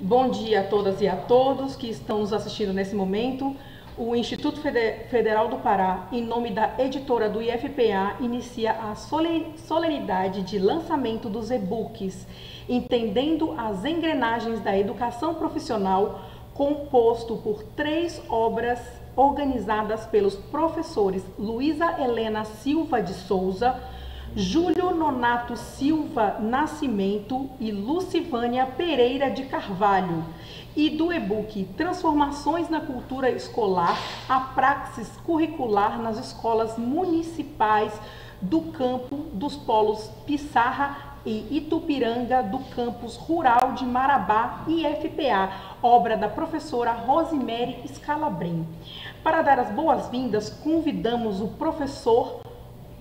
Bom dia a todas e a todos que estão nos assistindo nesse momento. O Instituto Federal do Pará, em nome da editora do IFPA, inicia a solenidade de lançamento dos e-books Entendendo as Engrenagens da Educação Profissional, composto por 3 obras organizadas pelos professores Luísa Helena Silva de Souza, Júlio Nonato Silva Nascimento e Lucivânia Pereira de Carvalho, e do e-book Transformações na Cultura Escolar, a Praxis Curricular nas Escolas Municipais do Campo dos Polos Pissarra e Itupiranga do Campus Rural de Marabá, IFPA, obra da professora Rosemary Scalabrem. Para dar as boas-vindas, convidamos o professor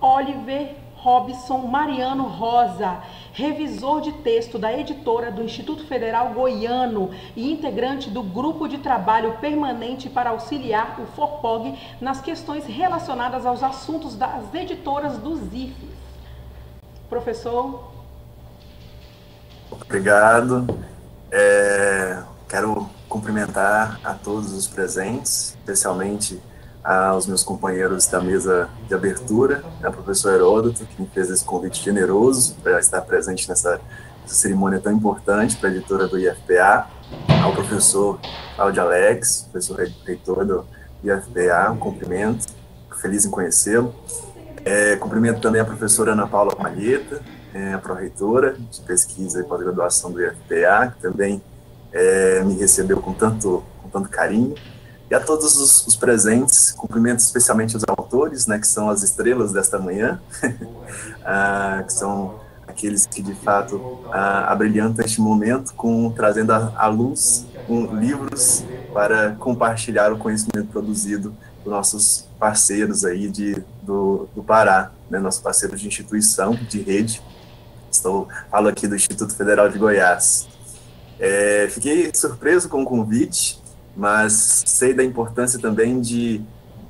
Oliver Robson Mariano Rosa, revisor de texto da editora do Instituto Federal Goiano e integrante do Grupo de Trabalho Permanente para auxiliar o FORPOG nas questões relacionadas aos assuntos das editoras dos IFES. Professor. Obrigado. Quero cumprimentar a todos os presentes, especialmente aos meus companheiros da mesa de abertura, a professora Heródoto, que me fez esse convite generoso para estar presente nessa cerimônia tão importante para a editora do IFPA, ao professor Cláudio Alex, professor reitor do IFPA, um cumprimento, feliz em conhecê-lo. Cumprimento também a professora Ana Paula Palheta, a pró-reitora de pesquisa e pós-graduação do IFPA, que também me recebeu com tanto carinho. E a todos os presentes, cumprimento especialmente os autores, né, que são as estrelas desta manhã, que são aqueles que, de fato, abrilhantam este momento, trazendo à luz livros para compartilhar o conhecimento produzido por nossos parceiros aí do Pará, né, nossos parceiros de instituição, de rede. Falo aqui do Instituto Federal de Goiás. Fiquei surpreso com o convite, mas sei da importância também de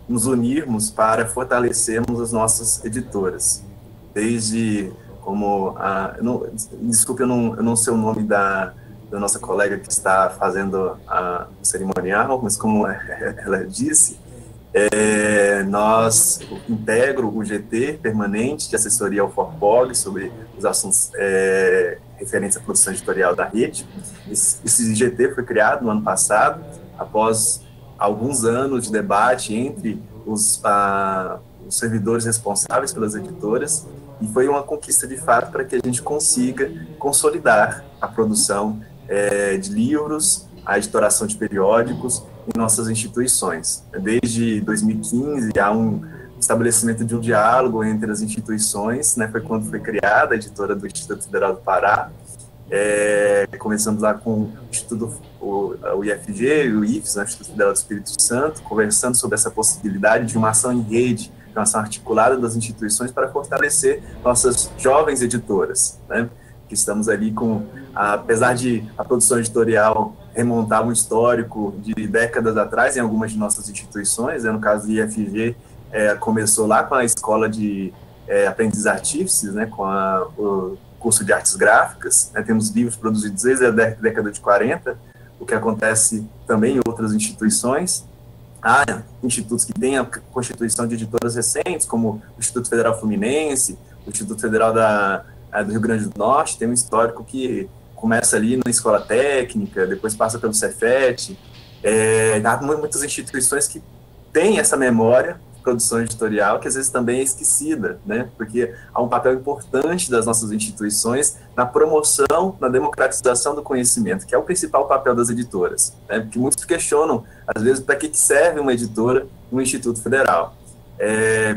nos unirmos para fortalecermos as nossas editoras. Desde como... desculpe, eu não sei o nome da nossa colega que está fazendo a cerimonial, mas como ela disse, nós integro o GT permanente de assessoria ao FORPOG sobre os assuntos referentes à produção editorial da rede. Esse GT foi criado no ano passado, após alguns anos de debate entre os servidores responsáveis pelas editoras, e foi uma conquista de fato para que a gente consiga consolidar a produção de livros, a editoração de periódicos em nossas instituições. Desde 2015 há um estabelecimento de um diálogo entre as instituições, né, foi quando foi criada a editora do Instituto Federal do Pará. Começamos lá com o IFG e o IFES, né, Instituto Federal do Espírito Santo, conversando sobre essa possibilidade de uma ação em rede, uma ação articulada das instituições para fortalecer nossas jovens editoras, né, que estamos ali apesar de a produção editorial remontar um histórico de décadas atrás em algumas de nossas instituições, no caso do IFG, começou lá com a Escola de Aprendizes Artífices, né, com o curso de artes gráficas, né, temos livros produzidos desde a década de 40, o que acontece também em outras instituições. Há institutos que têm a constituição de editoras recentes, como o Instituto Federal Fluminense, o Instituto Federal do Rio Grande do Norte, tem um histórico que começa ali na escola técnica, depois passa pelo Cefet. Há muitas instituições que têm essa memória produção editorial, que às vezes também é esquecida, né? Porque há um papel importante das nossas instituições na promoção, na democratização do conhecimento, que é o principal papel das editoras, né? Porque muitos questionam, às vezes, para que serve uma editora no Instituto Federal?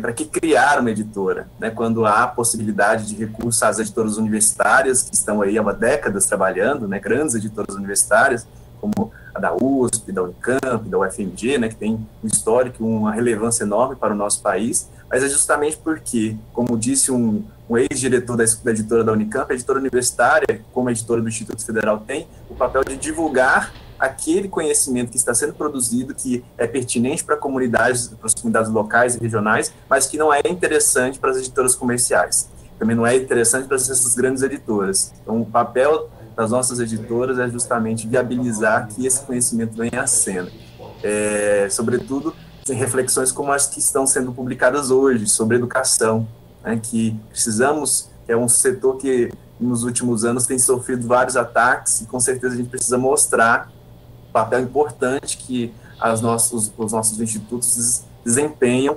Para que criar uma editora, né? Quando há possibilidade de recurso às editoras universitárias, que estão aí há décadas trabalhando, né? Grandes editoras universitárias, como a da USP, da Unicamp, da UFMG, né, que tem um histórico, uma relevância enorme para o nosso país, mas é justamente porque, como disse um ex-diretor da editora da Unicamp, a editora universitária, como a editora do Instituto Federal tem, o papel de divulgar aquele conhecimento que está sendo produzido, que é pertinente para as comunidades locais e regionais, mas que não é interessante para as editoras comerciais. Também não é interessante para essas grandes editoras. Então, o papel das nossas editoras é justamente viabilizar que esse conhecimento venha à cena. Sobretudo, tem reflexões como as que estão sendo publicadas hoje, sobre educação, né, que precisamos, que é um setor que nos últimos anos tem sofrido vários ataques, e com certeza a gente precisa mostrar o papel importante que os nossos institutos desempenham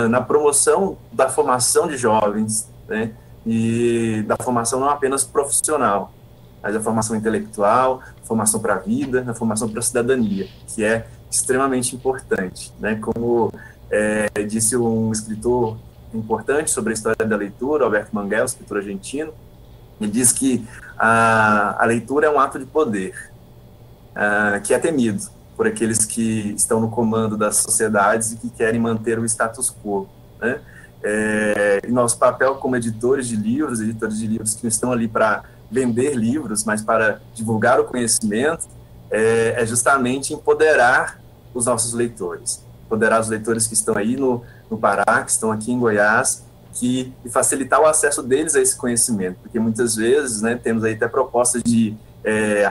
na promoção da formação de jovens, né, e da formação não apenas profissional, mas a formação intelectual, a formação para a vida, a formação para a cidadania, que é extremamente importante, né? Como disse um escritor importante sobre a história da leitura, Alberto Manguel, escritor argentino, ele diz que a leitura é um ato de poder, que é temido por aqueles que estão no comando das sociedades e que querem manter o status quo, né? E nosso papel como editores de livros que não estão ali para vender livros, mas para divulgar o conhecimento, é justamente empoderar os nossos leitores, empoderar os leitores que estão aí no Pará, que estão aqui em Goiás, e facilitar o acesso deles a esse conhecimento, porque muitas vezes, né, temos aí até propostas de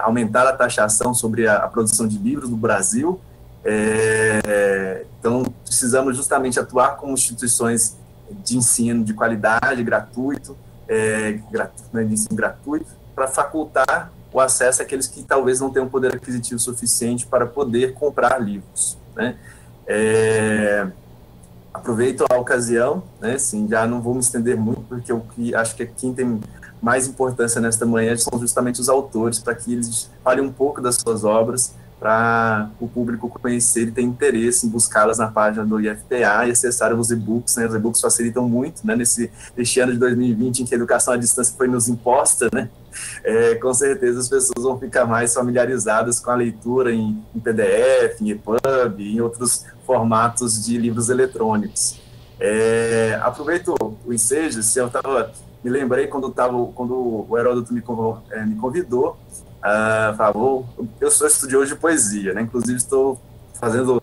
aumentar a taxação sobre a produção de livros no Brasil, então precisamos justamente atuar como instituições de ensino de qualidade, gratuito, de ensino gratuito, para facultar o acesso àqueles que talvez não tenham poder aquisitivo suficiente para poder comprar livros, né? Aproveito a ocasião, né, assim, já não vou me estender muito, porque o que acho que quem tem mais importância nesta manhã são justamente os autores, para que eles falem um pouco das suas obras, para o público conhecer e ter interesse em buscá-las na página do IFPA e acessar os e-books, né? Os e-books facilitam muito, né? Neste ano de 2020, em que a educação à distância foi nos imposta, né? Com certeza as pessoas vão ficar mais familiarizadas com a leitura em PDF, em EPUB, em outros formatos de livros eletrônicos. Aproveito o ensejo, me lembrei quando o Heródoto me convidou, falou, eu sou estudioso de poesia, né? Inclusive estou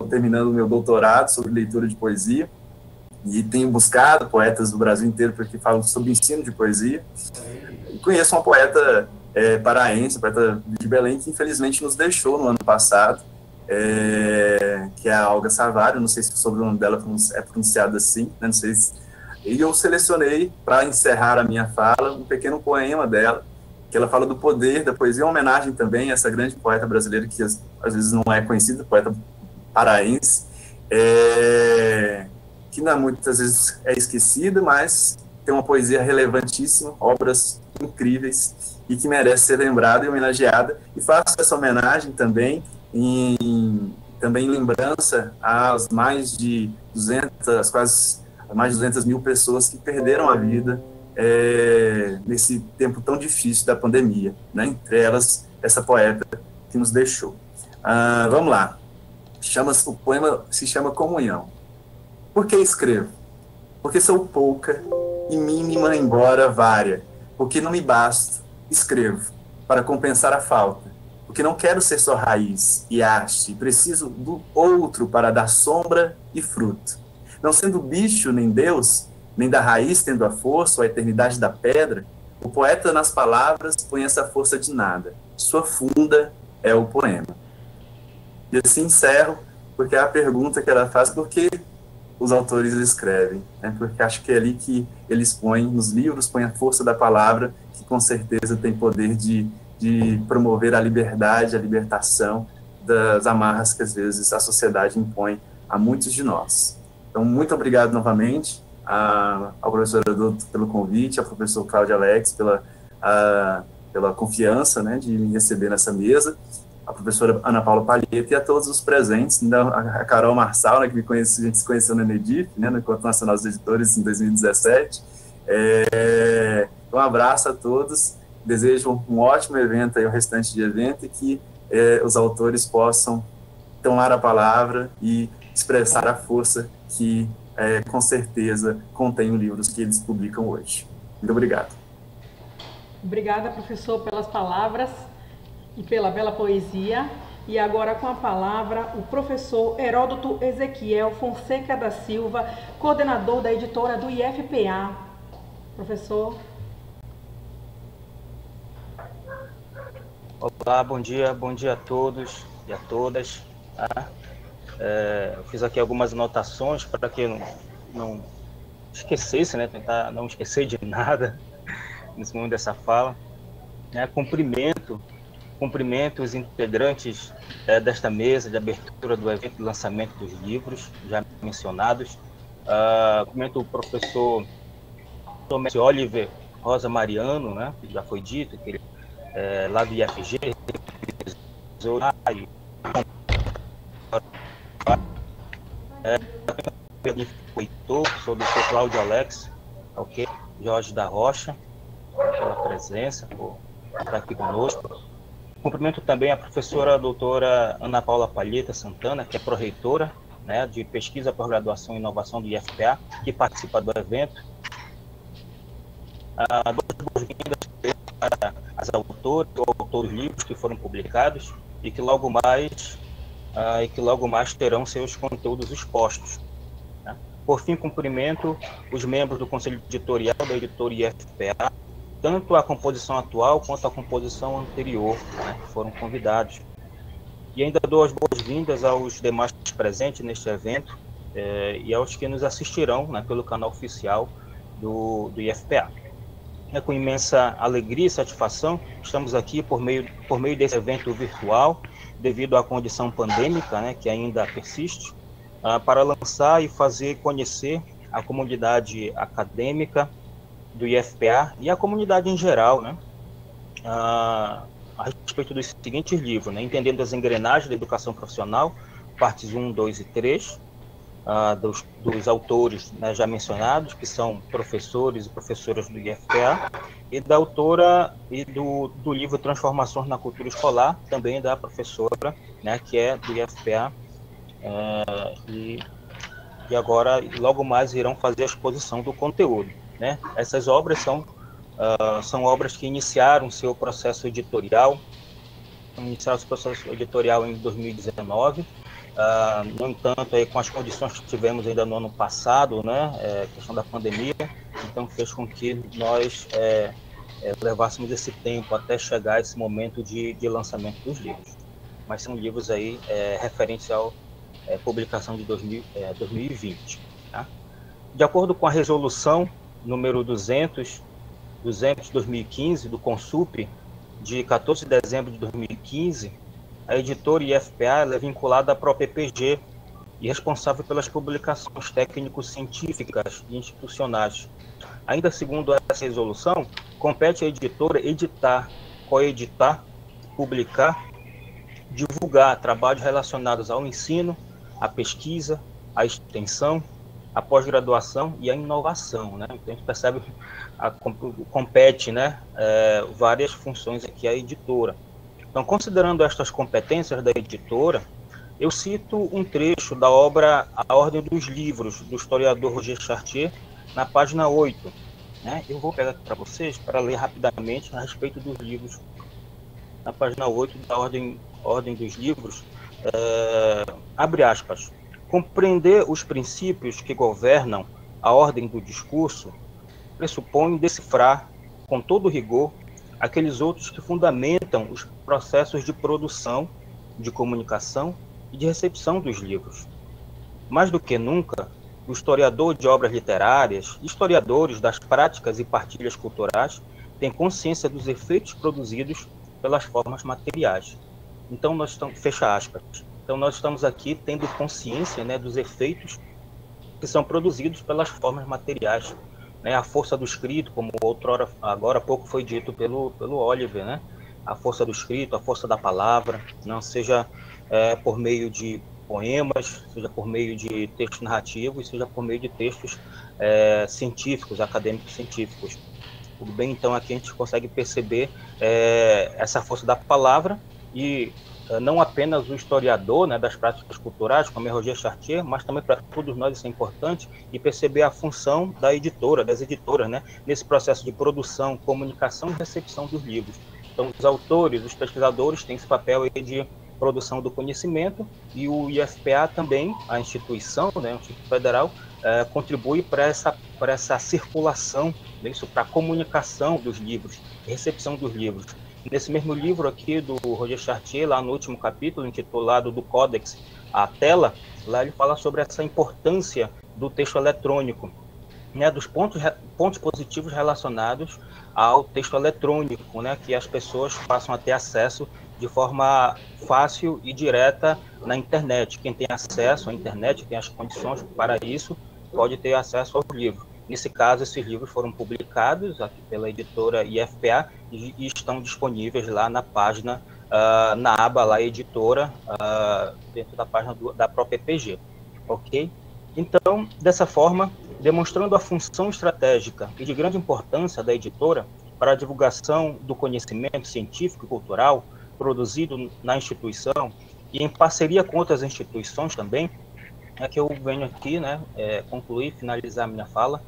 terminando o meu doutorado sobre leitura de poesia, e tenho buscado poetas do Brasil inteiro porque falam sobre ensino de poesia, e conheço uma poeta paraense, poeta de Belém, que infelizmente nos deixou no ano passado, que é a Olga Savary, não sei se o sobrenome dela é pronunciado assim, né? Não sei se... E eu selecionei, para encerrar a minha fala, um pequeno poema dela, que ela fala do poder da poesia, uma homenagem também a essa grande poeta brasileira, que às vezes não é conhecida, poeta paraense, que muitas vezes é esquecida, mas tem uma poesia relevantíssima, obras incríveis, e que merece ser lembrada e homenageada, e faço essa homenagem também em lembrança às mais de 200 mil pessoas que perderam a vida nesse tempo tão difícil da pandemia, né? Entre elas, essa poeta que nos deixou. Vamos lá. O poema se chama Comunhão. Por que escrevo? Porque sou pouca e mínima, embora vária. Porque não me basta, escrevo, para compensar a falta. Porque não quero ser só raiz e haste, preciso do outro para dar sombra e fruto. Não sendo bicho nem Deus, nem da raiz tendo a força ou a eternidade da pedra, o poeta nas palavras põe essa força de nada. Sua funda é o poema. E assim encerro, porque é a pergunta que ela faz, por que os autores escrevem, né? Porque acho que é ali que eles põem, nos livros, põem a força da palavra, que com certeza tem poder de promover a liberdade, a libertação das amarras que às vezes a sociedade impõe a muitos de nós. Então, muito obrigado novamente ao professor Heródoto pelo convite, ao professor Cláudio Alex pela confiança, né, de me receber nessa mesa, a professora Ana Paula Palheta e a todos os presentes, a Carol Marçal, né, que a gente se conheceu no ENEDIF, né, no Encontro Nacional dos Editores, em 2017. Um abraço a todos, desejo um ótimo evento aí, o restante de evento, e que os autores possam tomar a palavra e expressar a força que, com certeza, contém os livros que eles publicam hoje. Muito obrigado. Obrigada, professor, pelas palavras e pela bela poesia. E agora com a palavra o professor Heródoto Ezequiel Fonseca da Silva, coordenador da editora do IFPA. Professor. Olá, bom dia a todos e a todas. Tá? Eu fiz aqui algumas anotações para que eu não esquecesse, né? Tentar não esquecer de nada nesse momento dessa fala. Cumprimento os integrantes desta mesa de abertura do evento de lançamento dos livros já mencionados. Cumprimento o professor Tomé Oliver Rosa Mariano, né? Que já foi dito, que ele lá do IFG, sou o Dr. Cláudio Alex, ok? Jorge da Rocha, pela presença, por estar aqui conosco. Cumprimento também a professora doutora Ana Paula Palheta Santana, que é pró-reitora, né, de Pesquisa, Pós-Graduação e Inovação do IFPA, que participa do evento. Boas-vindas para as autoras ou autores livros que foram publicados e que logo mais terão seus conteúdos expostos. Né? Por fim, cumprimento os membros do Conselho Editorial da editora IFPA, tanto a composição atual quanto a composição anterior, né, que foram convidados. E ainda dou as boas-vindas aos demais presentes neste evento e aos que nos assistirão, né, pelo canal oficial do IFPA. Com imensa alegria e satisfação, estamos aqui por meio desse evento virtual, devido à condição pandêmica, né, que ainda persiste, para lançar e fazer conhecer a comunidade acadêmica do IFPA e a comunidade em geral, né, a respeito dos seguintes livros, né, Entendendo as Engrenagens da Educação Profissional, partes 1, 2 e 3, dos autores, né, já mencionados, que são professores e professoras do IFPA, e da autora e do livro Transformações na Cultura Escolar, também da professora, né, que é do IFPA, e agora, logo mais, irão fazer a exposição do conteúdo. Né? Essas obras são obras que iniciaram seu processo editorial, em 2019, no entanto, aí, com as condições que tivemos ainda no ano passado, né, questão da pandemia, então fez com que nós levássemos esse tempo até chegar a esse momento de lançamento dos livros. Mas são livros aí referentes à publicação de 2020. Tá? De acordo com a resolução número 200/2015 do Consup, de 14 de dezembro de 2015, a editora IFPA é vinculada à própria EPG e responsável pelas publicações técnico-científicas e institucionais. Ainda segundo essa resolução, compete à editora editar, coeditar, publicar, divulgar trabalhos relacionados ao ensino, à pesquisa, à extensão, à pós-graduação e à inovação. Né? Então, a gente percebe compete, né, várias funções aqui à editora. Então, considerando estas competências da editora, eu cito um trecho da obra A Ordem dos Livros, do historiador Roger Chartier, na página 8. Né? Eu vou pegar aqui para vocês para ler rapidamente a respeito dos livros. Na página 8 da Ordem dos Livros, abre aspas, compreender os princípios que governam a ordem do discurso pressupõe decifrar, com todo rigor, aqueles outros que fundamentam os processos de produção, de comunicação e de recepção dos livros. Mais do que nunca, o historiador de obras literárias, historiadores das práticas e partilhas culturais, têm consciência dos efeitos produzidos pelas formas materiais. Então, fecha aspas. Então, nós estamos aqui tendo consciência, né, dos efeitos que são produzidos pelas formas materiais. Né, a força do escrito, como agora há pouco foi dito pelo Oliver, né? A força do escrito, a força da palavra, não seja por meio de poemas, seja por meio de textos narrativos, seja por meio de textos científicos, acadêmicos científicos. Tudo bem? Então aqui a gente consegue perceber essa força da palavra e não apenas o historiador, né, das práticas culturais, como é Roger Chartier, mas também para todos nós isso é importante, e perceber a função da editora, das editoras, né, nesse processo de produção, comunicação e recepção dos livros. Então, os autores, os pesquisadores têm esse papel aí de produção do conhecimento, e o IFPA também, a instituição, né, o Instituto Federal, contribui para essa circulação, né, para a comunicação dos livros, recepção dos livros. Nesse mesmo livro aqui do Roger Chartier, lá no último capítulo, intitulado do Códex à Tela, lá ele fala sobre essa importância do texto eletrônico, né, dos pontos positivos relacionados ao texto eletrônico, né, que as pessoas passam a ter acesso de forma fácil e direta na internet. Quem tem acesso à internet, tem as condições para isso, pode ter acesso ao livro. Nesse caso, esses livros foram publicados aqui pela editora IFPA e estão disponíveis lá na página, na aba lá, editora, dentro da página da própria EPG, ok? Então, dessa forma, demonstrando a função estratégica e de grande importância da editora para a divulgação do conhecimento científico e cultural produzido na instituição e em parceria com outras instituições também, é que eu venho aqui, né, concluir, finalizar a minha fala,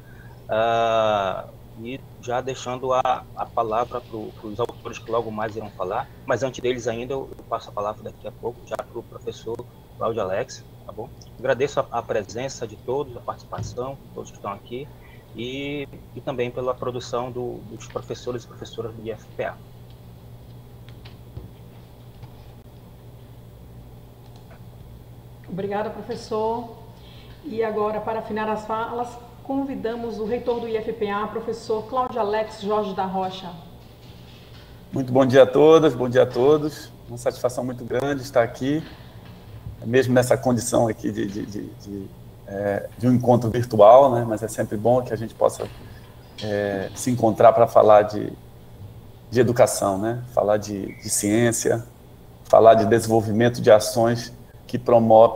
e já deixando a palavra para os autores que logo mais irão falar, mas antes deles ainda eu passo a palavra daqui a pouco já para o professor Cláudio Alex, tá bom? Agradeço a presença de todos, a participação, todos que estão aqui, e também pela produção dos professores e professoras do IFPA. Obrigada, professor. E agora, para afinar as falas, convidamos o reitor do IFPA, professor Cláudio Alex Jorge da Rocha. Muito bom dia a todas, bom dia a todos. Uma satisfação muito grande estar aqui, mesmo nessa condição aqui de um encontro virtual, né? Mas é sempre bom que a gente possa se encontrar para falar de educação, né? Falar de ciência, falar de desenvolvimento de ações que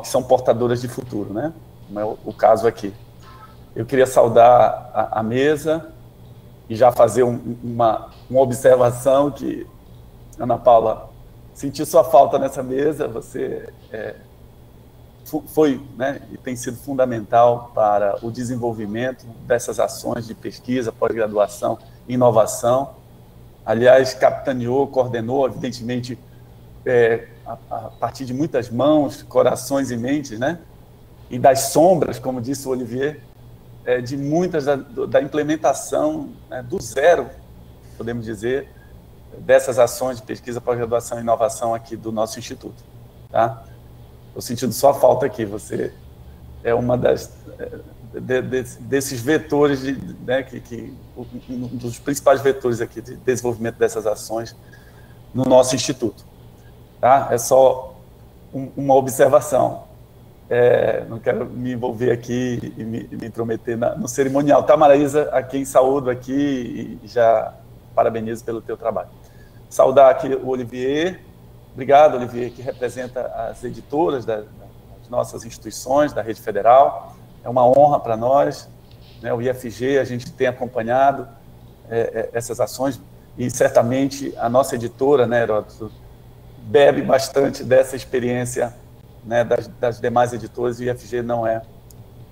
são portadoras de futuro, né? Como é o caso aqui. Eu queria saudar a mesa e já fazer uma observação que, Ana Paula, senti sua falta nessa mesa, você foi, né, e tem sido fundamental para o desenvolvimento dessas ações de pesquisa, pós-graduação e inovação. Aliás, capitaneou, coordenou, evidentemente, a partir de muitas mãos, corações e mentes, né? E das sombras, como disse o Olivier, de muitas da implementação, né, do zero, podemos dizer, dessas ações de pesquisa, pós-graduação e inovação aqui do nosso instituto. Tá? Estou sentindo só falta aqui, você é uma desses vetores, né, um dos principais vetores aqui de desenvolvimento dessas ações no nosso instituto. Tá? É só uma observação. Não quero me envolver aqui e me intrometer no cerimonial. Tá, Maraísa, a quem saúdo aqui e já parabenizo pelo teu trabalho. Saudar aqui o Olivier. Obrigado, Olivier, que representa as editoras das nossas instituições, da Rede Federal. É uma honra para nós, né? O IFG, a gente tem acompanhado essas ações e certamente a nossa editora, né, Heródoto, bebe bastante dessa experiência, né, das demais editoras, e o IFG não é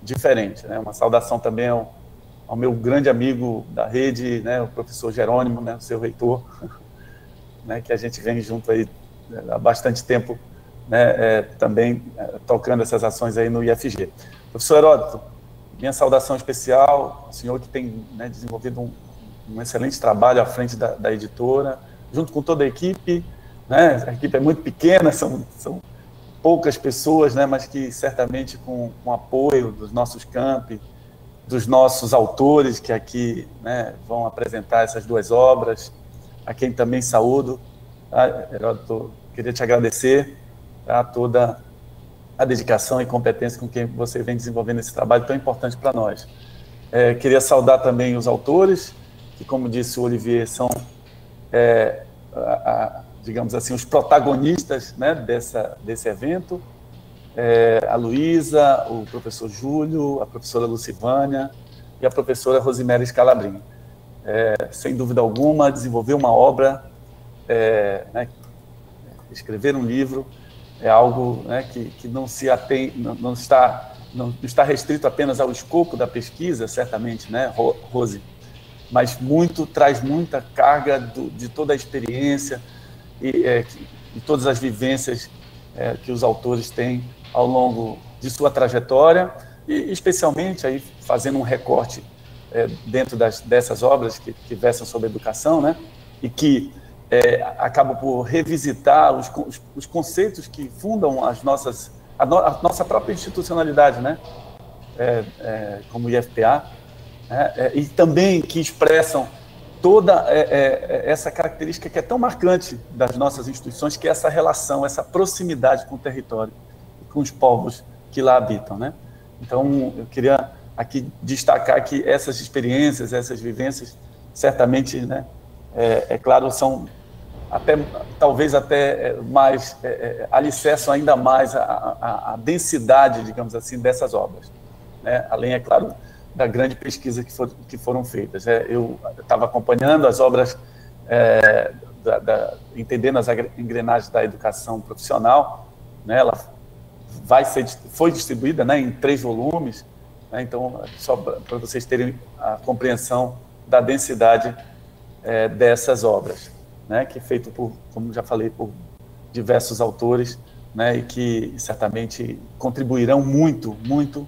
diferente, né? Uma saudação também ao meu grande amigo da rede, né, o professor Jerônimo, né, o seu reitor, né, que a gente vem junto aí há bastante tempo, né, também tocando essas ações aí no IFG. Professor Heródoto, minha saudação especial, o senhor que tem, né, desenvolvido um excelente trabalho à frente da editora, junto com toda a equipe, né? A equipe é muito pequena, são poucas pessoas, né, mas que certamente com apoio dos nossos campi, dos nossos autores que aqui, né, vão apresentar essas duas obras, a quem também saúdo, tá? Heródoto, queria te agradecer, tá, toda a dedicação e competência com que você vem desenvolvendo esse trabalho tão importante para nós. Queria saudar também os autores, que, como disse o Olivier, são digamos assim, os protagonistas, né, desse evento, a Luísa, o professor Júlio, a professora Lucivânia e a professora Rosimere Scalabrini. Sem dúvida alguma, desenvolver uma obra, né, escrever um livro é algo, né, que não se atém, não está restrito apenas ao escopo da pesquisa, certamente, né, Rose, mas traz muita carga de toda a experiência e todas as vivências que os autores têm ao longo de sua trajetória, e especialmente aí fazendo um recorte dentro dessas obras que versam sobre educação, né, e que acabo por revisitar os conceitos que fundam a nossa própria institucionalidade, né? Como IFPA, né? E também que expressam toda essa característica que é tão marcante das nossas instituições, que é essa relação, essa proximidade com o território, com os povos que lá habitam, né? Então, eu queria aqui destacar que essas experiências, essas vivências, certamente, né, claro, são talvez até mais, alicerçam ainda mais a densidade, digamos assim, dessas obras, né? Além, é claro, da grande pesquisa que foram feitas. Eu estava acompanhando as obras, entendendo as engrenagens da educação profissional, né? Ela foi distribuída, né, em 3 volumes, né? Então, só para vocês terem a compreensão da densidade dessas obras, né? Que é feito por, como já falei, por diversos autores, né? E que certamente contribuirão muito, muito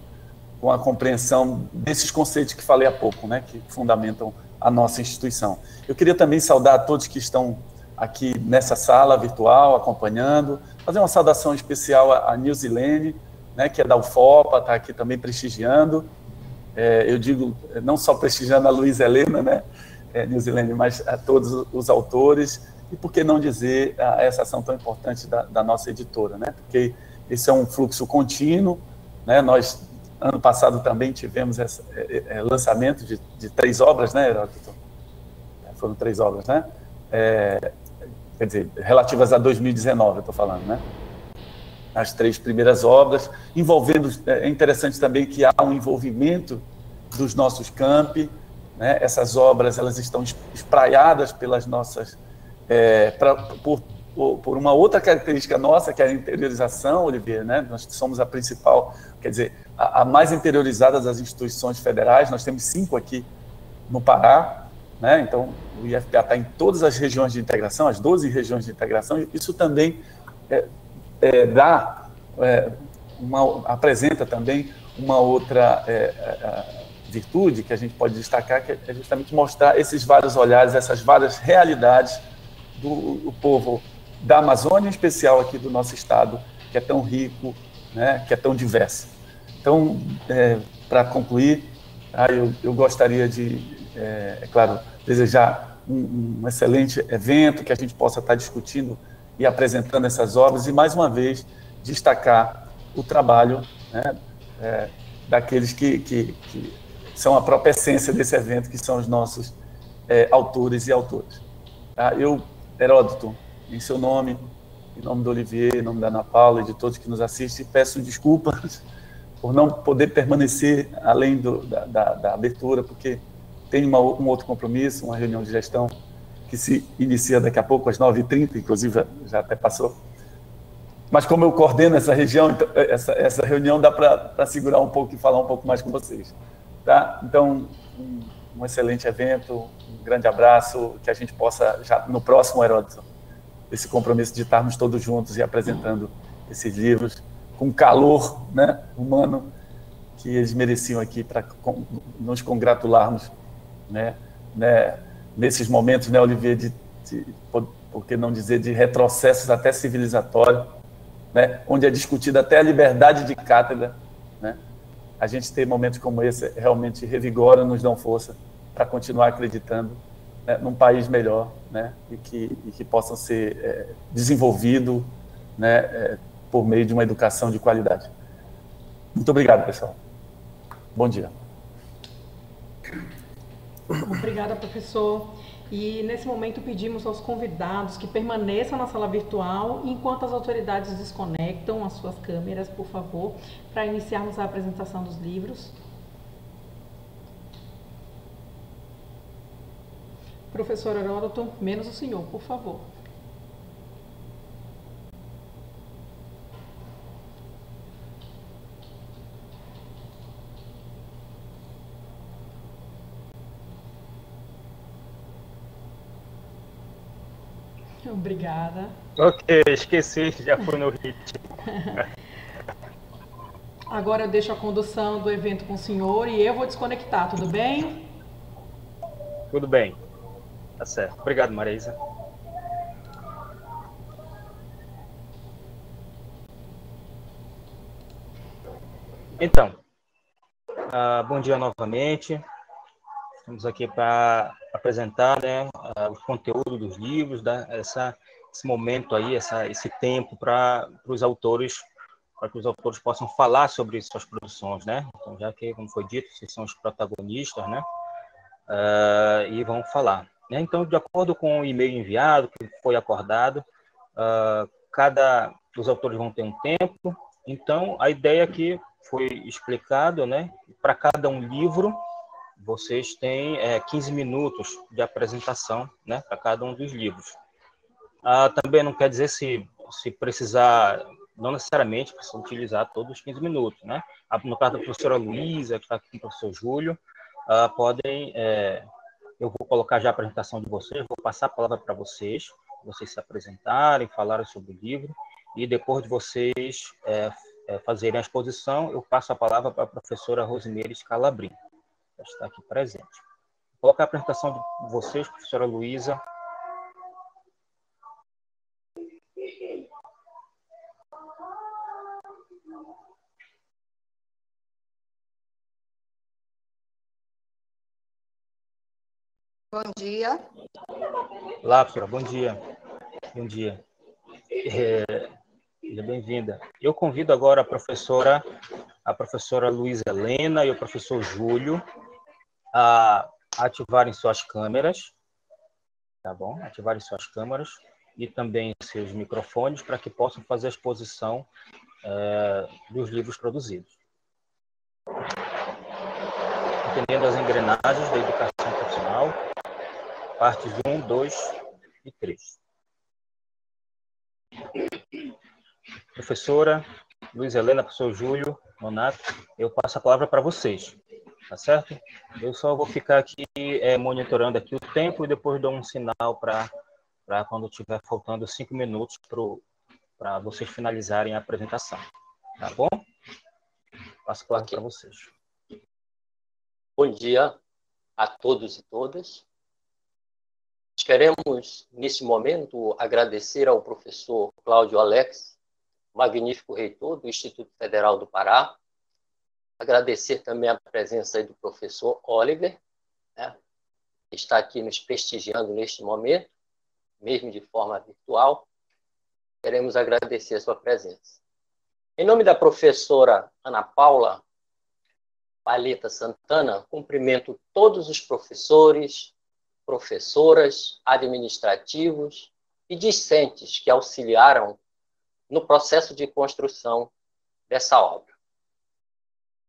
com a compreensão desses conceitos que falei há pouco, né, que fundamentam a nossa instituição. Eu queria também saudar a todos que estão aqui nessa sala virtual, acompanhando, fazer uma saudação especial à Nilzilene, né, que é da UFOPA, está aqui também prestigiando. Eu digo, não só prestigiando a Luísa Helena, né, Nilzilene, mas a todos os autores, e por que não dizer essa ação tão importante da nossa editora, né, porque esse é um fluxo contínuo, né, nós... Ano passado também tivemos lançamento de 3 obras, né, Heródoto? Foram 3 obras, né? Quer dizer, relativas a 2019, eu estou falando, né? As 3 primeiras obras, envolvendo... É interessante também que há um envolvimento dos nossos campi, né? Essas obras, elas estão espraiadas pelas nossas... por uma outra característica nossa, que é a interiorização, Olivier, né? Nós somos a principal, quer dizer, a mais interiorizada das instituições federais. Nós temos 5 aqui no Pará, né? Então, o IFPA está em todas as regiões de integração, as 12 regiões de integração, e isso também apresenta também uma outra virtude que a gente pode destacar, que é justamente mostrar esses vários olhares, essas várias realidades do povo da Amazônia, em especial aqui do nosso estado, que é tão rico, né, que é tão diverso. Então, para concluir, eu gostaria de, claro, desejar um excelente evento, que a gente possa estar discutindo e apresentando essas obras, e, mais uma vez, destacar o trabalho, né, daqueles que são a própria essência desse evento, que são os nossos autores e autoras. Tá? Eu, Heródoto, em seu nome, em nome do Olivier, em nome da Ana Paula e de todos que nos assistem, peço desculpas por não poder permanecer além da abertura, porque tenho um outro compromisso, uma reunião de gestão que se inicia daqui a pouco, às 9h30, inclusive já até passou. Mas como eu coordeno essa região, então, essa reunião dá para segurar um pouco e falar um pouco mais com vocês. Tá? Então, um excelente evento, um grande abraço, que a gente possa, já no próximo, Heródoto, esse compromisso de estarmos todos juntos e apresentando esses livros com calor, né, humano que eles mereciam aqui, para nos congratularmos, né, nesses momentos, né, Olivier, por que não dizer, de retrocessos até civilizatório, né, onde é discutida até a liberdade de cátedra, né? A gente ter momentos como esse realmente revigora, nos dão força para continuar acreditando, né, num país melhor, né, e que possam ser desenvolvido, né, por meio de uma educação de qualidade. Muito obrigado, pessoal. Bom dia. Obrigada, professor. E, nesse momento, pedimos aos convidados que permaneçam na sala virtual enquanto as autoridades desconectam as suas câmeras, por favor, para iniciarmos a apresentação dos livros. Professor Heródoto, menos o senhor, por favor. Obrigada. Ok, esqueci, já fui no ritmo. Agora eu deixo a condução do evento com o senhor e eu vou desconectar, tudo bem? Tudo bem. Tá certo. Obrigado, Marisa. Então, bom dia novamente. Estamos aqui para apresentar, né, o conteúdo dos livros, esse momento aí, esse tempo para os autores, para que os autores possam falar sobre suas produções, né? Então, já que, como foi dito, vocês são os protagonistas, né? E vão falar. Né? Então, de acordo com o e-mail enviado, que foi acordado, cada dos autores vão ter um tempo. Então, a ideia aqui foi explicado, né? Para cada um livro, vocês têm 15 minutos de apresentação, né? Para cada um dos livros. Também não quer dizer se precisar, não necessariamente precisa utilizar todos os 15 minutos, né? No caso da professora Luísa, que está aqui com o professor Júlio, podem... eu vou colocar já a apresentação de vocês, vou passar a palavra para vocês se apresentarem, falarem sobre o livro, e depois de vocês fazerem a exposição, eu passo a palavra para a professora Rosimeire Scalabrin, que está aqui presente. Vou colocar a apresentação de vocês, professora Luísa. Bom dia. Olá, professora, bom dia. Bom dia. Seja bem-vinda. Eu convido agora a professora Luísa Helena e o professor Júlio a ativarem suas câmeras, tá bom? Ativarem suas câmeras e também seus microfones para que possam fazer a exposição dos livros produzidos. Entendendo as engrenagens da educação profissional, partes 1, 2 e 3. Professora Luísa Helena, professor Júlio Nonato, eu passo a palavra para vocês, tá certo? Eu só vou ficar aqui monitorando aqui o tempo e depois dou um sinal para quando tiver faltando 5 minutos para vocês finalizarem a apresentação, tá bom? Passo a palavra para vocês. Bom dia a todos e todas. Queremos, nesse momento, agradecer ao professor Cláudio Alex, magnífico reitor do Instituto Federal do Pará. Agradecer também a presença aí do professor Oliver, né, que está aqui nos prestigiando neste momento, mesmo de forma virtual. Queremos agradecer a sua presença. Em nome da professora Ana Paula Palheta Santana, cumprimento todos os professores, professoras, administrativos e discentes que auxiliaram no processo de construção dessa obra.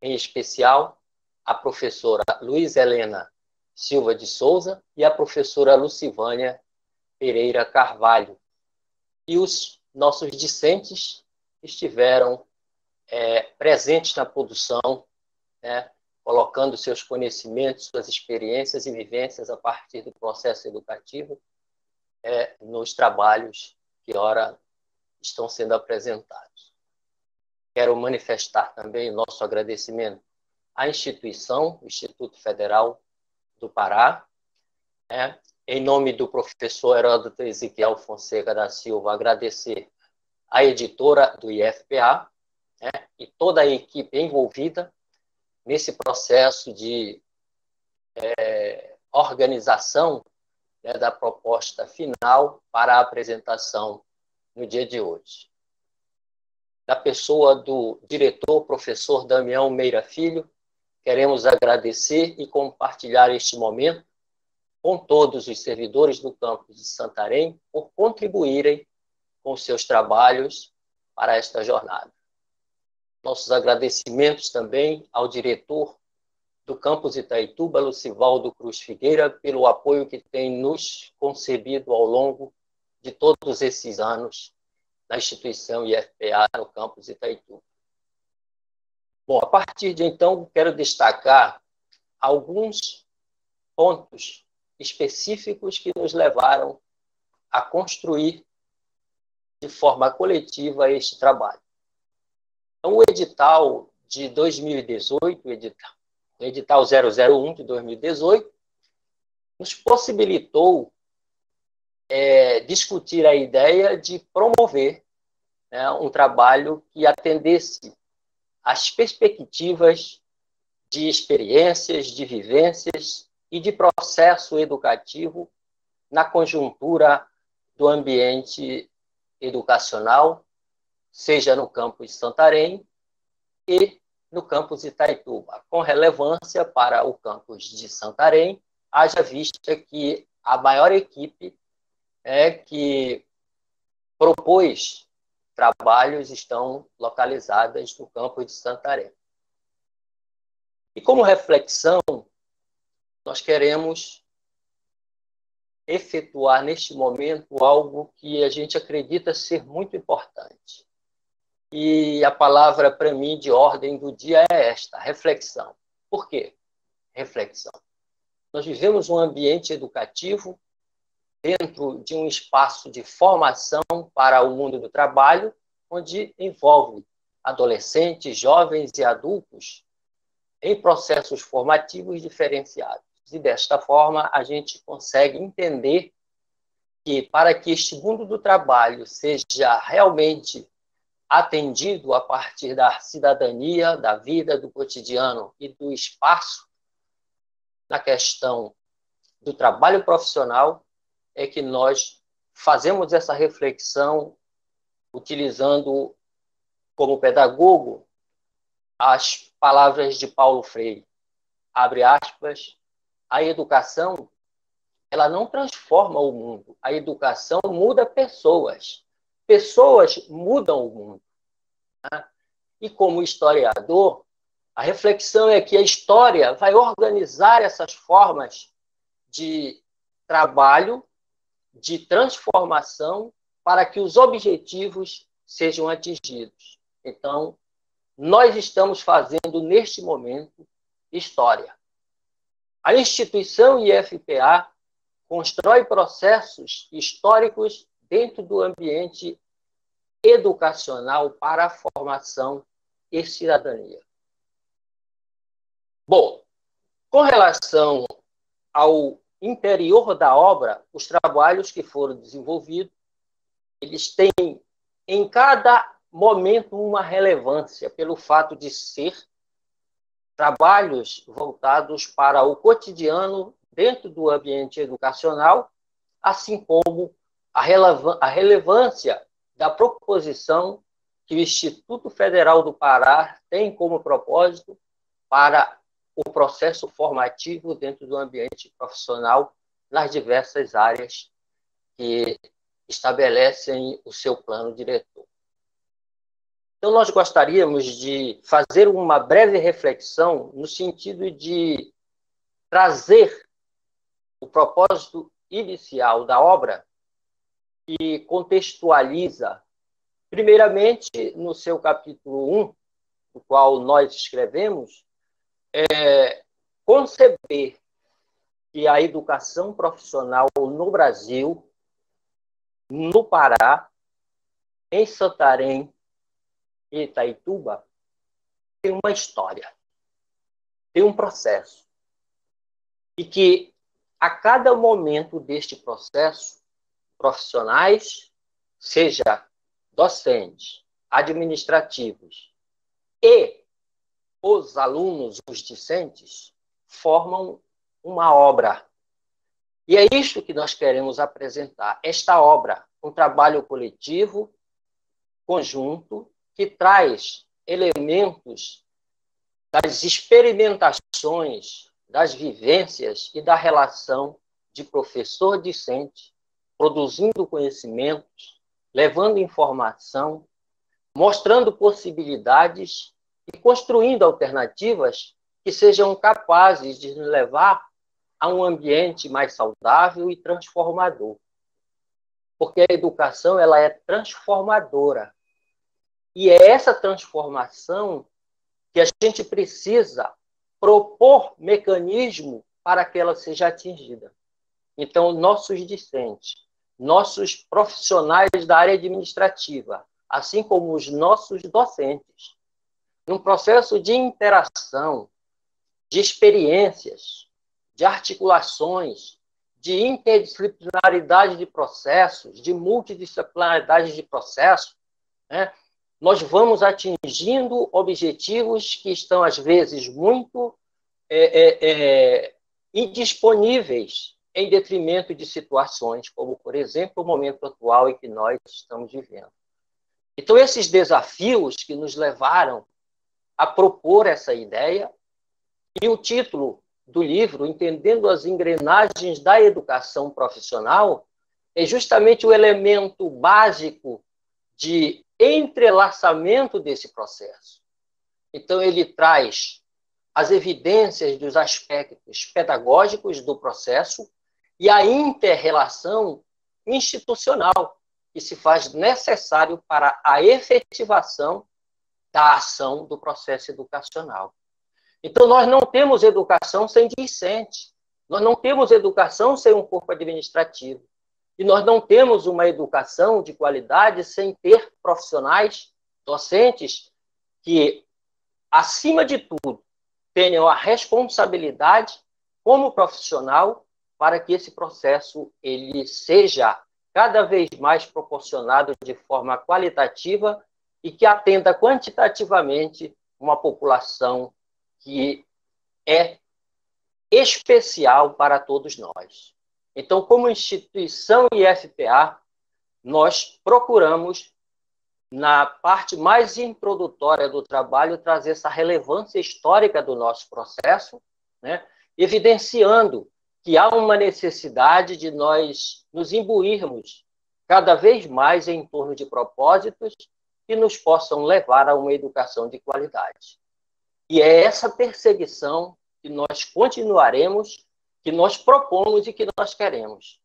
Em especial, a professora Luísa Helena Silva de Souza e a professora Lucivânia Pereira Carvalho. E os nossos discentes estiveram presentes na produção, né, colocando seus conhecimentos, suas experiências e vivências a partir do processo educativo nos trabalhos que ora estão sendo apresentados. Quero manifestar também o nosso agradecimento à instituição, o Instituto Federal do Pará, em nome do professor Heródoto Ezequiel Fonseca da Silva, agradecer à editora do IFPA, e toda a equipe envolvida nesse processo de organização, da proposta final para a apresentação no dia de hoje. Da pessoa do diretor, professor Damião Meira Filho, queremos agradecer e compartilhar este momento com todos os servidores do campus de Santarém por contribuírem com seus trabalhos para esta jornada. Nossos agradecimentos também ao diretor do campus Itaituba, Lucivaldo Cruz Figueira, pelo apoio que tem nos concedido ao longo de todos esses anos na instituição IFPA no campus Itaituba. Bom, a partir de então, quero destacar alguns pontos específicos que nos levaram a construir de forma coletiva este trabalho. Então, o edital de 2018, o edital 001 de 2018, nos possibilitou discutir a ideia de promover um trabalho que atendesse as perspectivas de experiências, de vivências e de processo educativo na conjuntura do ambiente educacional, seja no campus Santarém e no campus Itaituba, com relevância para o campus de Santarém, haja vista que a maior equipe que propôs trabalhos estão localizadas no campus de Santarém. E como reflexão, nós queremos efetuar neste momento algo que a gente acredita ser muito importante. E a palavra, para mim, de ordem do dia é esta, reflexão. Por quê? Reflexão. Nós vivemos um ambiente educativo dentro de um espaço de formação para o mundo do trabalho, onde envolve adolescentes, jovens e adultos em processos formativos diferenciados. E desta forma, a gente consegue entender que, para que este mundo do trabalho seja realmente atendido a partir da cidadania, da vida, do cotidiano e do espaço, na questão do trabalho profissional, é que nós fazemos essa reflexão utilizando como pedagogo as palavras de Paulo Freire. Abre aspas, a educação, ela não transforma o mundo. A educação muda pessoas. Pessoas mudam o mundo. Né? E como historiador, a reflexão é que a história vai organizar essas formas de trabalho, de transformação, para que os objetivos sejam atingidos. Então, nós estamos fazendo, neste momento, história. A instituição IFPA constrói processos históricos dentro do ambiente educacional para a formação e cidadania. Bom, com relação ao interior da obra, os trabalhos que foram desenvolvidos, eles têm em cada momento uma relevância pelo fato de ser trabalhos voltados para o cotidiano dentro do ambiente educacional, assim como a relevância da proposição que o Instituto Federal do Pará tem como propósito para o processo formativo dentro do ambiente profissional nas diversas áreas que estabelecem o seu plano diretor. Então, nós gostaríamos de fazer uma breve reflexão no sentido de trazer o propósito inicial da obra e contextualiza, primeiramente, no seu capítulo 1, do qual nós escrevemos, conceber que a educação profissional no Brasil, no Pará, em Santarém e Itaituba, tem uma história, tem um processo. E que, a cada momento deste processo, profissionais, seja docentes, administrativos e os alunos, os discentes, formam uma obra. E é isso que nós queremos apresentar, esta obra, um trabalho coletivo, conjunto, que traz elementos das experimentações, das vivências e da relação de professor-discente, produzindo conhecimentos, levando informação, mostrando possibilidades e construindo alternativas que sejam capazes de nos levar a um ambiente mais saudável e transformador. Porque a educação ela é transformadora. E é essa transformação que a gente precisa propor mecanismo para que ela seja atingida. Então, nossos discentes, nossos profissionais da área administrativa, assim como os nossos docentes, num processo de interação, de experiências, de articulações, de interdisciplinaridade de processos, de multidisciplinaridade de processos, né? nós vamos atingindo objetivos que estão, às vezes, muito indisponíveis em detrimento de situações, como, por exemplo, o momento atual em que nós estamos vivendo. Então, esses desafios que nos levaram a propor essa ideia, e o título do livro, Entendendo as Engrenagens da Educação Profissional, é justamente o elemento básico de entrelaçamento desse processo. Então, ele traz as evidências dos aspectos pedagógicos do processo e a inter-relação institucional que se faz necessário para a efetivação da ação do processo educacional. Então, nós não temos educação sem discente, nós não temos educação sem um corpo administrativo, e nós não temos uma educação de qualidade sem ter profissionais, docentes, que, acima de tudo, tenham a responsabilidade como profissional para que esse processo ele seja cada vez mais proporcionado de forma qualitativa e que atenda quantitativamente uma população que é especial para todos nós. Então, como instituição IFPA, nós procuramos, na parte mais introdutória do trabalho, trazer essa relevância histórica do nosso processo, né, evidenciando que há uma necessidade de nós nos imbuirmos cada vez mais em torno de propósitos que nos possam levar a uma educação de qualidade. E é essa perseguição que nós continuaremos, que nós propomos e que nós queremos.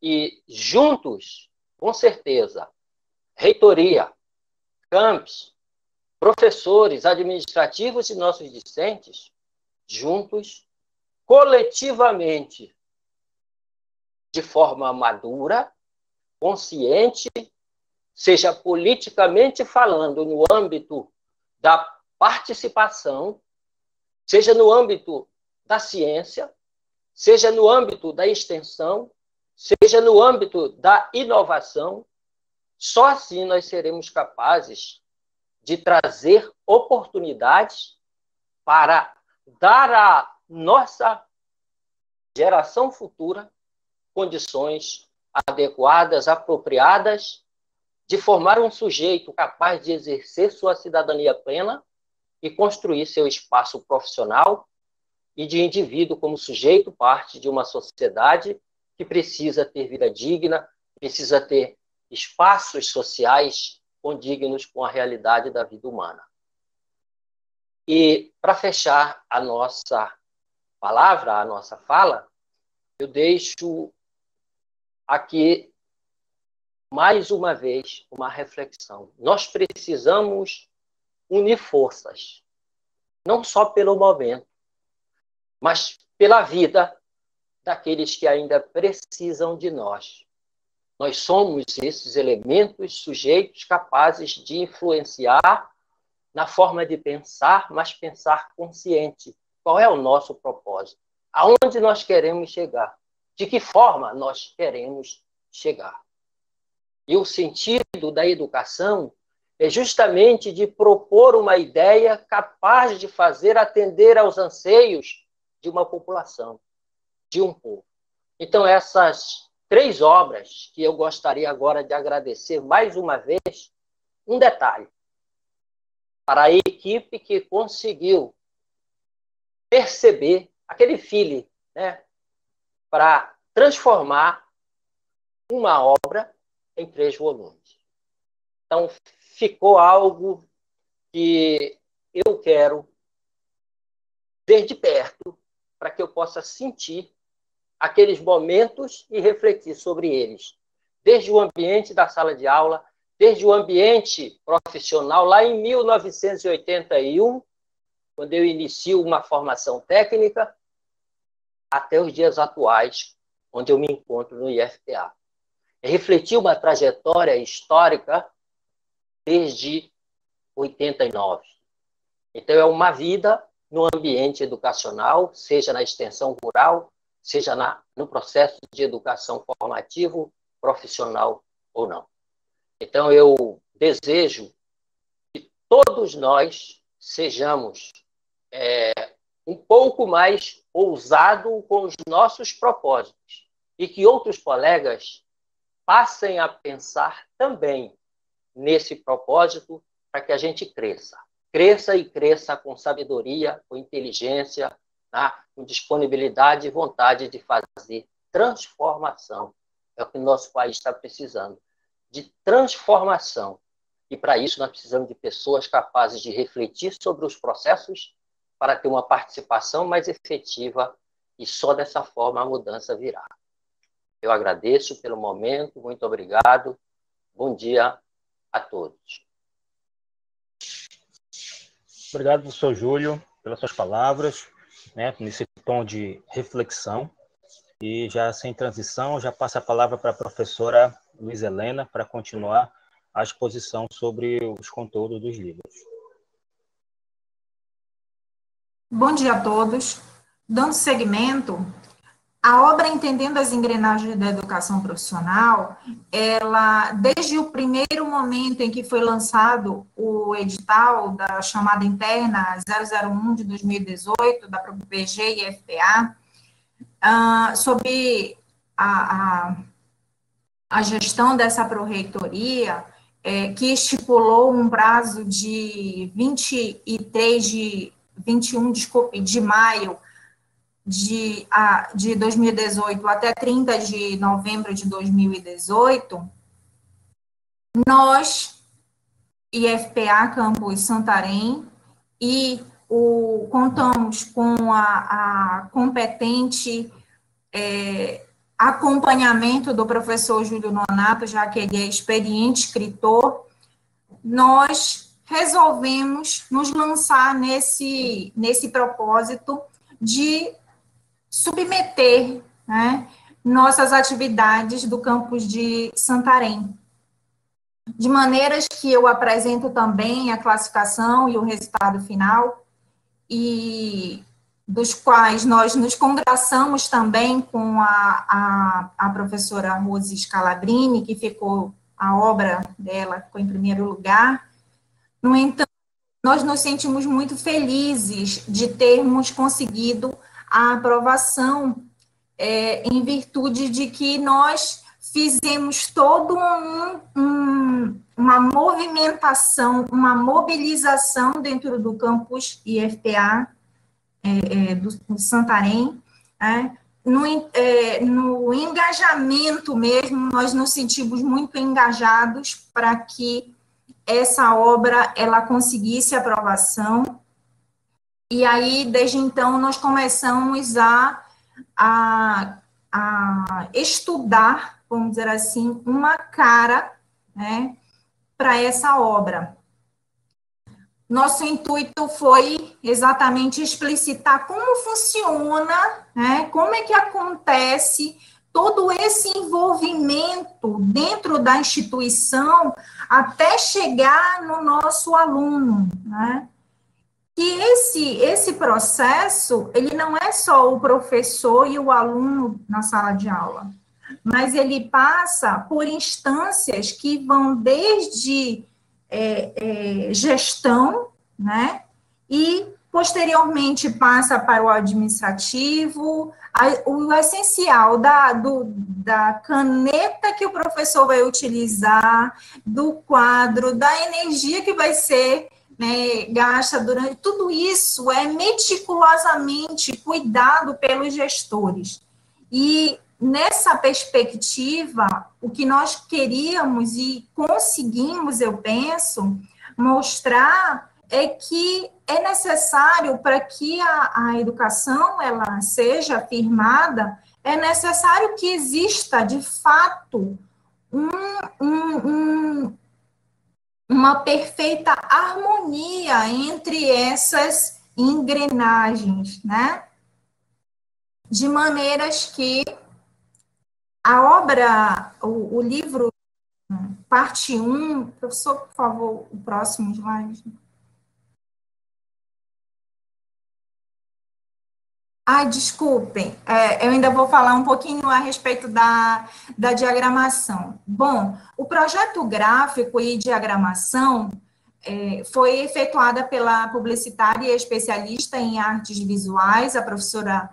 E juntos, com certeza, reitoria, campus, professores, administrativos e nossos discentes, juntos, coletivamente, de forma madura, consciente, seja politicamente falando no âmbito da participação, seja no âmbito da ciência, seja no âmbito da extensão, seja no âmbito da inovação, só assim nós seremos capazes de trazer oportunidades para dar à nossa geração futura condições adequadas, apropriadas, de formar um sujeito capaz de exercer sua cidadania plena e construir seu espaço profissional e de indivíduo como sujeito parte de uma sociedade que precisa ter vida digna, precisa ter espaços sociais condignos com a realidade da vida humana. E, para fechar a nossa palavra, a nossa fala, eu deixo aqui, mais uma vez, uma reflexão. Nós precisamos unir forças, não só pelo momento, mas pela vida daqueles que ainda precisam de nós. Nós somos esses elementos, sujeitos capazes de influenciar na forma de pensar, mas pensar consciente. Qual é o nosso propósito? Aonde nós queremos chegar? De que forma nós queremos chegar? E o sentido da educação é justamente de propor uma ideia capaz de fazer atender aos anseios de uma população, de um povo. Então, essas 3 obras que eu gostaria agora de agradecer mais uma vez, um detalhe, para a equipe que conseguiu perceber aquele feeling, né, para transformar uma obra em 3 volumes. Então, ficou algo que eu quero ver de perto para que eu possa sentir aqueles momentos e refletir sobre eles. Desde o ambiente da sala de aula, desde o ambiente profissional, lá em 1981, quando eu inicio uma formação técnica, até os dias atuais, onde eu me encontro no IFPA. É refletir uma trajetória histórica desde 89. Então, é uma vida no ambiente educacional, seja na extensão rural, seja no processo de educação formativo, profissional ou não. Então, eu desejo todos nós sejamos um pouco mais ousado com os nossos propósitos e que outros colegas passem a pensar também nesse propósito para que a gente cresça. Cresça e cresça com sabedoria, com inteligência, tá? Com disponibilidade e vontade de fazer transformação. É o que o nosso país está precisando, de transformação. E para isso nós precisamos de pessoas capazes de refletir sobre os processos para ter uma participação mais efetiva e só dessa forma a mudança virá. Eu agradeço pelo momento, muito obrigado. Bom dia a todos. Obrigado, professor Júlio, pelas suas palavras, né, nesse tom de reflexão. E já sem transição, já passo a palavra para a professora Luísa Helena para continuar a exposição sobre os conteúdos dos livros. Bom dia a todos. Dando seguimento, a obra Entendendo as Engrenagens da Educação Profissional, ela, desde o primeiro momento em que foi lançado o edital da chamada interna 001 de 2018, da PG e FPA, sob a gestão dessa pró-reitoria, que estipulou um prazo de 21 de maio de 2018 até 30 de novembro de 2018, nós, IFPA Campus Santarém, contamos com a competente acompanhamento do professor Júlio Nonato, já que ele é experiente escritor, nós resolvemos nos lançar nesse propósito de submeter, né, nossas atividades do campus de Santarém. De maneiras que eu apresento também a classificação e o resultado final, e dos quais nós nos congraçamos também com a professora Rose Scalabrini, que ficou, a obra dela ficou em primeiro lugar. No entanto, nós nos sentimos muito felizes de termos conseguido a aprovação, em virtude de que nós fizemos toda uma movimentação, uma mobilização dentro do campus IFPA, do Santarém, no engajamento mesmo, nós nos sentimos muito engajados para que essa obra ela conseguisse aprovação. E aí, desde então, nós começamos a estudar, vamos dizer assim, uma cara, né, para essa obra. Nosso intuito foi exatamente explicitar como funciona, né, como é que acontece todo esse envolvimento dentro da instituição até chegar no nosso aluno, né? E esse processo, ele não é só o professor e o aluno na sala de aula, mas ele passa por instâncias que vão desde gestão, né, e posteriormente passa para o administrativo, o essencial da caneta que o professor vai utilizar, do quadro, da energia que vai ser, né, gasta durante, tudo isso é meticulosamente cuidado pelos gestores. E nessa perspectiva, o que nós queríamos e conseguimos, eu penso, mostrar é que é necessário, para que a educação ela seja afirmada, é necessário que exista, de fato, uma perfeita harmonia entre essas engrenagens, né? De maneiras que a obra, o livro, parte 1, professor, por favor, o próximo slide. Desculpem, eu ainda vou falar um pouquinho a respeito da diagramação. Bom, o projeto gráfico e diagramação, foi efetuada pela publicitária e especialista em artes visuais, a professora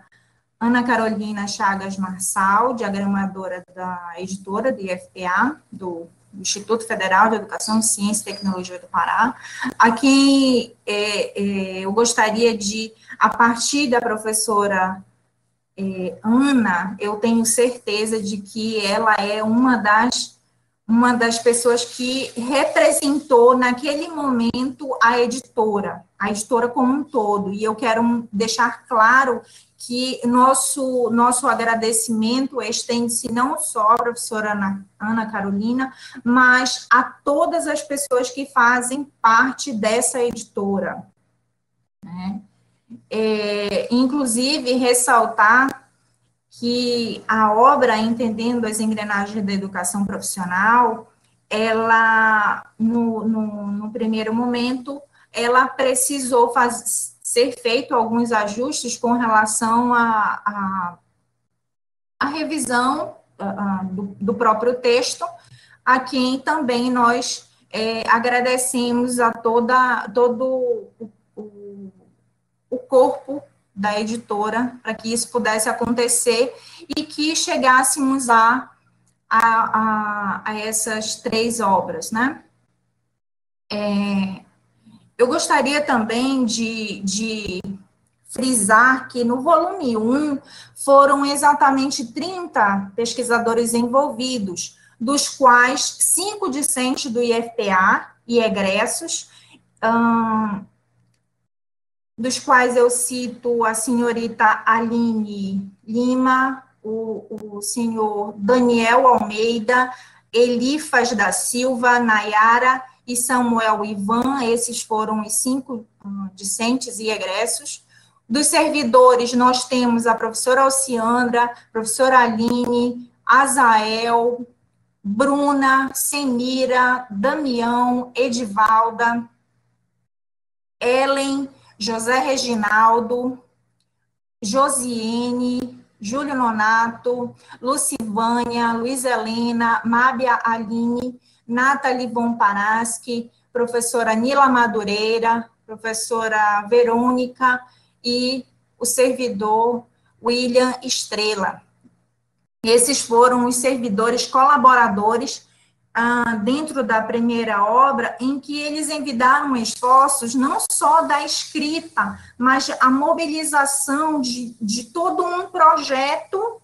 Ana Carolina Chagas Marçal, diagramadora da editora do IFPA, do Instituto Federal de Educação, Ciência e Tecnologia do Pará, a quem eu gostaria de, a partir da professora Ana, eu tenho certeza de que ela é uma das pessoas que representou naquele momento a editora como um todo, e eu quero deixar claro que nosso agradecimento estende-se não só à professora Ana Carolina, mas a todas as pessoas que fazem parte dessa editora, né? Inclusive, ressaltar que a obra Entendendo as Engrenagens da Educação Profissional, ela, no primeiro momento, ela precisou ser feito alguns ajustes com relação à revisão do próprio texto, a quem também nós agradecemos a todo o corpo da editora, para que isso pudesse acontecer e que chegássemos a essas 3 obras, né? Eu gostaria também de frisar que no volume 1 foram exatamente 30 pesquisadores envolvidos, dos quais 5 discentes do IFPA e egressos, dos quais eu cito a senhorita Aline Lima, o senhor Daniel Almeida, Elifas da Silva, Nayara e Samuel Ivan. Esses foram os 5 discentes e egressos. Dos servidores, nós temos a professora Alciandra, professora Aline, Azael, Bruna, Semira, Damião, Edivalda, Ellen, José Reginaldo, Josiene, Júlio Nonato, Lucivânia, Luiz Helena, Mábia Aline, Nathalie Von Paraski, professora Nila Madureira, professora Verônica e o servidor William Estrela. Esses foram os servidores colaboradores dentro da primeira obra, em que eles envidaram esforços não só da escrita, mas a mobilização de todo um projeto,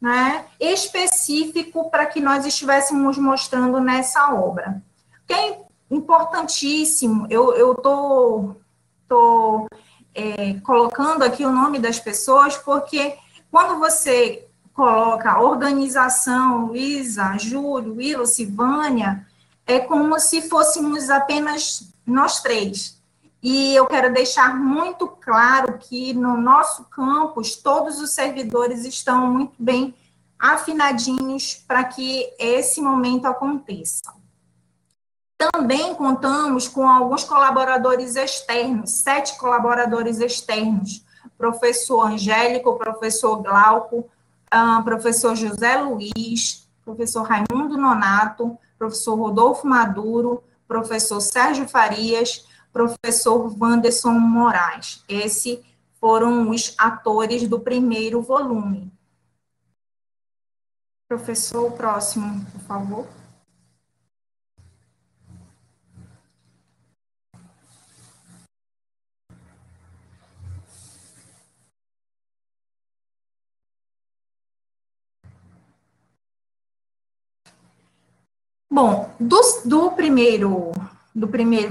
né, específico para que nós estivéssemos mostrando nessa obra. Que é importantíssimo, eu estou colocando aqui o nome das pessoas, porque quando você coloca organização, Luísa, Júlio, Willo, Silvânia, é como se fôssemos apenas nós 3. E eu quero deixar muito claro que no nosso campus, todos os servidores estão muito bem afinadinhos para que esse momento aconteça. Também contamos com alguns colaboradores externos, 7 colaboradores externos, professor Angélico, professor Glauco, professor José Luiz, professor Raimundo Nonato, professor Rodolfo Maduro, professor Sérgio Farias, professor Wanderson Moraes. Esses foram os atores do primeiro volume. Professor, o próximo, por favor. Bom, do primeiro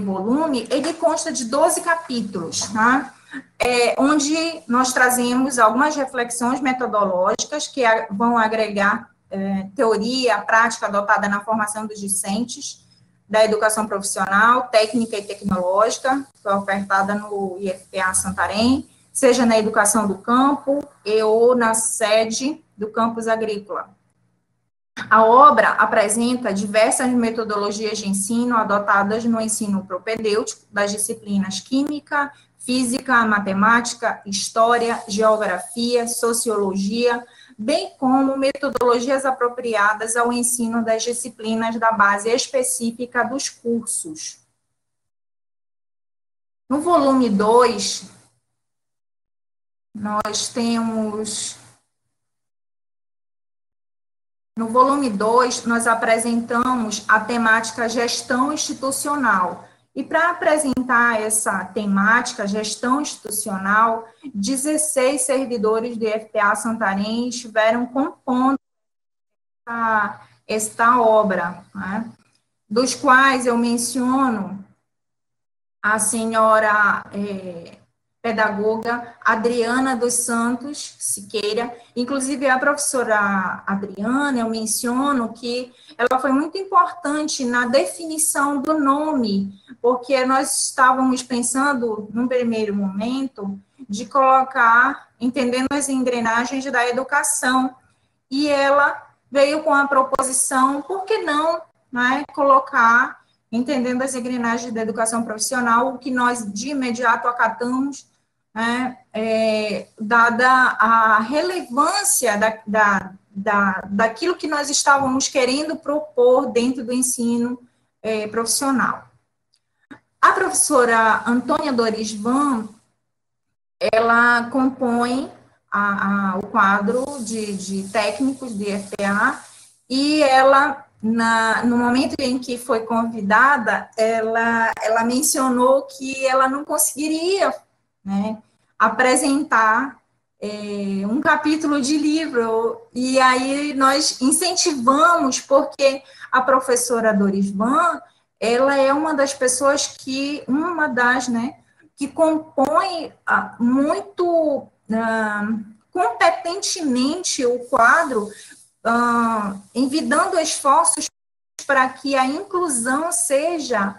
volume, ele consta de 12 capítulos, tá? Onde nós trazemos algumas reflexões metodológicas que vão agregar teoria, prática adotada na formação dos discentes da educação profissional, técnica e tecnológica, que foi ofertada no IFPA Santarém, seja na educação do campo ou na sede do campus agrícola. A obra apresenta diversas metodologias de ensino adotadas no ensino propedêutico das disciplinas química, física, matemática, história, geografia, sociologia, bem como metodologias apropriadas ao ensino das disciplinas da base específica dos cursos. No volume 2, nós temos... No volume 2, nós apresentamos a temática gestão institucional. E para apresentar essa temática, gestão institucional, 16 servidores do IFPA Santarém estiveram compondo esta obra, né? Dos quais eu menciono a senhora pedagoga Adriana dos Santos Siqueira. Inclusive, a professora Adriana, eu menciono que ela foi muito importante na definição do nome, porque nós estávamos pensando, num primeiro momento, de colocar, entendendo as engrenagens da educação, e ela veio com a proposição, por que não, né, colocar, entendendo as engrenagens da educação profissional, o que nós de imediato acatamos, né, dada a relevância daquilo que nós estávamos querendo propor dentro do ensino profissional. A professora Antônia Dorisvan, ela compõe o quadro de técnicos de IFPA, e ela, no momento em que foi convidada, ela mencionou que ela não conseguiria, né, apresentar um capítulo de livro, e aí nós incentivamos, porque a professora Dorisvan, ela é uma das pessoas né, que compõe muito competentemente o quadro, envidando esforços para que a inclusão seja